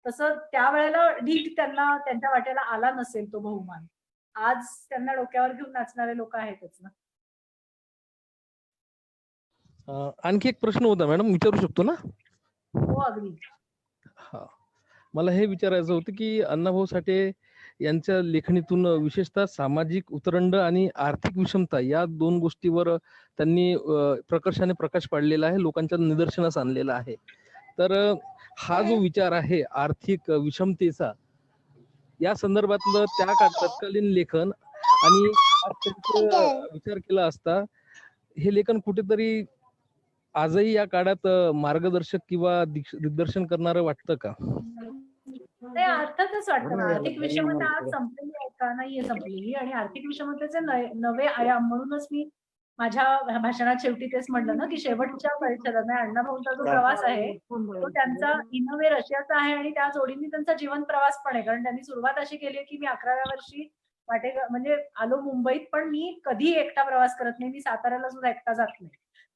तसं त्यावेळेला ढीग त्यांना त्यांच्या वाट्याला आला नसेल तो बहुमान. आज त्यांना डोक्यावर घेऊन नाचणारे लोक आहेतच ना. आणखी एक प्रश्न होता मॅडम, विचारू शकतो ना? हो, अगदी. हा, मला हे विचारायचं होतं की अण्णाभाऊ साठे यांच्या लेखणीतून विशेषतः सामाजिक उतरंड आणि आर्थिक विषमता या दोन गोष्टीवर त्यांनी प्रकर्षाने प्रकाश पाडलेला आहे, लोकांच्या निदर्शनास आणलेला आहे. तर हा जो विचार आहे आर्थिक विषमतेचा, या संदर्भातलं त्या तत्कालीन लेखन आणि विचार केला असता हे लेखन कुठेतरी आजही या काळात मार्गदर्शक किंवा दिग्दर्शन करणारं वाटतं का? नाही, अर्थातच वाटतं ना. आर्थिक विषमता आज संपलेली आहे का? नाहीये संपलेली. आणि आर्थिक विषमतेचे नवे आयाम म्हणूनच मी माझ्या भाषणात शेवटी तेच म्हणलं ना की शेवटच्या परिच्छेदात अण्णाभाऊंचा जो प्रवास आहे तो त्यांचा इन वे रशियाचा आहे आणि त्या जोडीने त्यांचा जीवन प्रवास पण आहे. कारण त्यांनी सुरुवात अशी केली की मी 11व्या वर्षी म्हणजे आलो मुंबईत, पण मी कधी एकटा प्रवास करत नाही. मी साताऱ्याला सुद्धा एकटा जात नाही.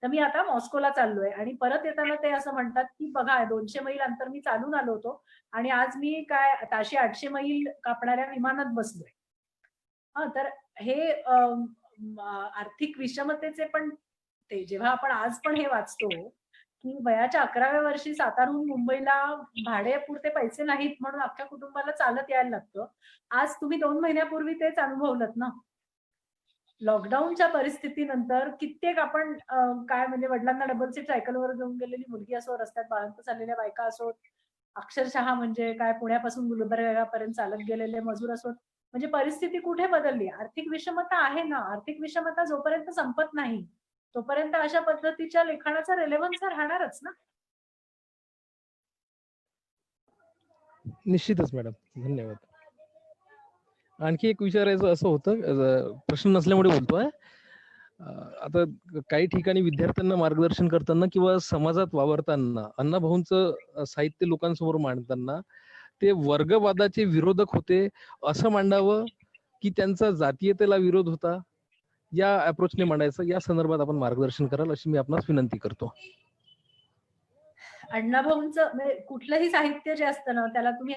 तर मी आता मॉस्कोला चाललोय आणि परत येताना ते असं म्हणतात की बघा 200 मैल अंतर मी चालून आलो होतो आणि आज मी काय ताशी 800 मैल कापणाऱ्या विमानात बसलोय. तर हे आर्थिक विषमतेचे पण ते जेव्हा आपण आज पण हे वाचतो की वयाच्या 11व्या वर्षी सातारहून मुंबईला भाड्यापुरते पैसे नाहीत म्हणून अख्ख्या कुटुंबाला चालत यायला लागतं. आज तुम्ही 2 महिन्यापूर्वी तेच अनुभवलत ना. लॉकडाऊनच्या परिस्थितीनंतर कित्येक आपण काय म्हणजे वडिलांना डबल सीट सायकलवर घेऊन गेलेली मुलगी असो, रस्त्यात बाळंत चाललेल्या बायका असोत, अक्षरशः म्हणजे काय पुण्यापासून गुलबर्गापर्यंत चालत गेलेले मजूर असोत. म्हणजे परिस्थिती कुठे बदलली? आर्थिक विषमता आहे ना. आर्थिक विषमता जोपर्यंत संपत नाही तोपर्यंत अशा पद्धतीच्या लेखनाचा रेलेव्हन्स राहणारच ना. निश्चितच मॅडम, धन्यवाद. आणखी एक विचारायचं असं होतं, प्रश्न नसल्यामुळे बोलतोय. आता काही ठिकाणी विद्यार्थ्यांना मार्गदर्शन करताना किंवा समाजात वावरताना अण्णाभाऊंचं साहित्य लोकांसमोर मांडताना ते वर्गवादाचे विरोधक होते असं मांडावं की त्यांचा जातीयतेला विरोध होता, या अप्रोचने मांडायचं, या संदर्भात आपण मार्गदर्शन कराल अशी मी आपणास विनंती करतो. अण्णाभाऊंचं म्हणजे कुठलंही साहित्य जे असतं ना त्याला तुम्ही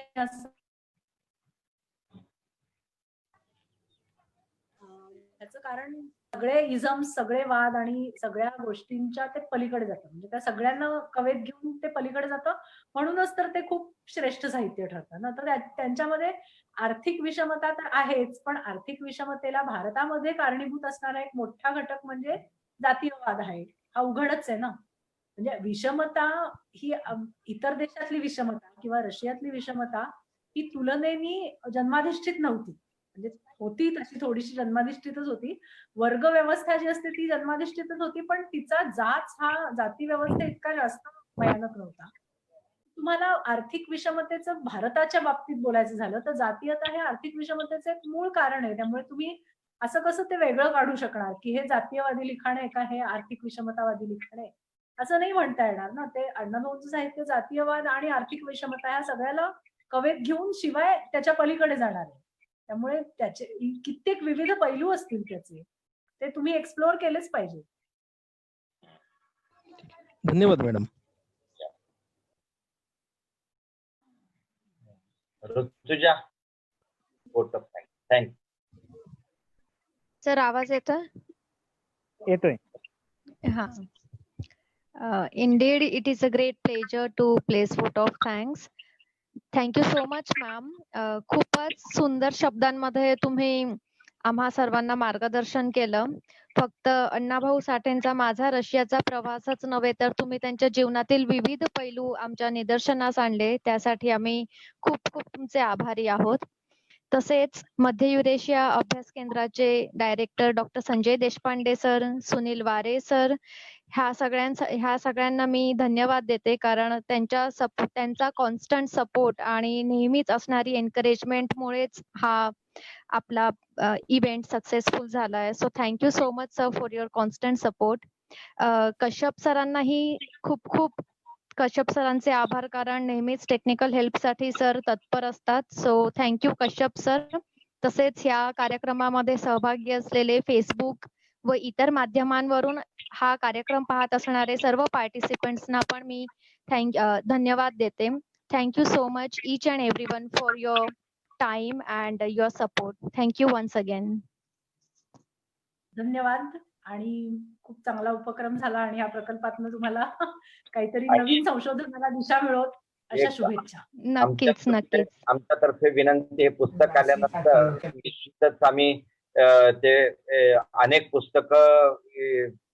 त्याचं कारण सगळे इझम्स, सगळे वाद आणि सगळ्या गोष्टींच्या ते पलीकडे जातं. म्हणजे त्या सगळ्यांना कवेत घेऊन ते पलीकडे जातं. म्हणूनच तर ते खूप श्रेष्ठ साहित्य ठरतं ना. तर त्यांच्यामध्ये आर्थिक विषमता तर आहेच, पण आर्थिक विषमतेला भारतामध्ये कारणीभूत असणारा एक मोठा घटक म्हणजे जातीयवाद आहे. अवघडच आहे ना. म्हणजे विषमता ही इतर देशातली विषमता किंवा रशियातली विषमता ही तुलनेनी जन्माधिष्ठित नव्हती. म्हणजे होती तशी थोडीशी जन्माधिष्ठितच होती. वर्ग व्यवस्था जी असते ती जन्माधिष्ठितच होती, पण तिचा जाती व्यवस्थे इतका जास्त भयानक नव्हता. तुम्हाला आर्थिक विषमतेचं भारताच्या बाबतीत बोलायचं झालं तर जातीयता हे आर्थिक विषमतेचं एक मूळ कारण आहे. त्यामुळे तुम्ही असं कसं ते वेगळं काढू शकणार, की हे जातीयवादी लिखाण आहे का हे आर्थिक विषमतावादी लिखाण आहे? असं नाही म्हणता येणार ना. ते अण्णाभाऊंचं साहित्य जातीयवाद आणि आर्थिक विषमता ह्या सगळ्याला कवेत घेऊन शिवाय त्याच्या पलीकडे जाणार आहे. त्यामुळे त्याचे कित्येक विविध पैलू असतील त्याचे. ते तुम्ही एक्सप्लोर केलेच पाहिजे. धन्यवाद madam. Rutuja, vote of thanks. Thanks. Sir आवाज येतोय? येतोय. हा. Indeed, it is a great pleasure to place vote of thanks. Thank you so much, ma'am. खूपच सुंदर शब्दांमध्ये तुम्ही आम्हा सर्वांना मार्गदर्शन केलं. फक्त अण्णाभाऊ साठेंचा माझा रशियाचा प्रवासच नव्हे तर तुम्ही त्यांच्या जीवनातील विविध पैलू आमच्या निदर्शनास आणले. त्यासाठी आम्ही खूप खूप तुमचे आभारी आहोत. तसेच मध्य युरेशिया अभ्यास केंद्राचे director doctor Sanjay Deshpande sir, Sunil वारे सर ह्या सगळ्यांना मी धन्यवाद देते कारण त्यांचा कॉन्स्टंट सपोर्ट आणि नेहमीच असणारी एन्करेजमेंटमुळेच हा आपला इव्हेंट सक्सेसफुल झालाय. So thank you so much sir for your constant support. Kashyap सरांनाही खूप खूप कश्यप सरांचे आभार कारण नेहमीच टेक्निकल हेल्पसाठी सर तत्पर असतात. So thank you Kashyap sir. तसेच या कार्यक्रमामध्ये सहभागी असलेले फेसबुक व इतर माध्यमांवरून हा कार्यक्रम पाहत असणारे सर्व पार्टिसिपेंट्सना पण मी धन्यवाद देते. Thank you so much each and everyone for your time and your support. Thank you once again. धन्यवाद आणि खूप चांगला उपक्रम झाला आणि या प्रकल्पातनं तुम्हाला काहीतरी आणि नवीन संशोधनाला दिशा मिळवत अशा शुभेच्छा. नक्कीच नक्कीच. आमच्यातर्फे विनंती, हे पुस्तक आल्यानंतर निश्चितच आम्ही अनेक पुस्तकं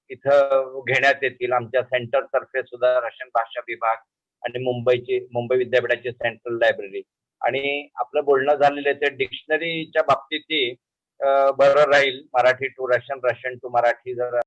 इथं घेण्यात येतील. आमच्या सेंटर तर्फे सुद्धा रशियन भाषा विभाग आणि मुंबई विद्यापीठाची सेंट्रल लायब्ररी आणि आपलं बोलणं झालेलं आहे ते डिक्शनरीच्या बाबतीतही बरं राहील. Marathi to Russian, Russian to Marathi जर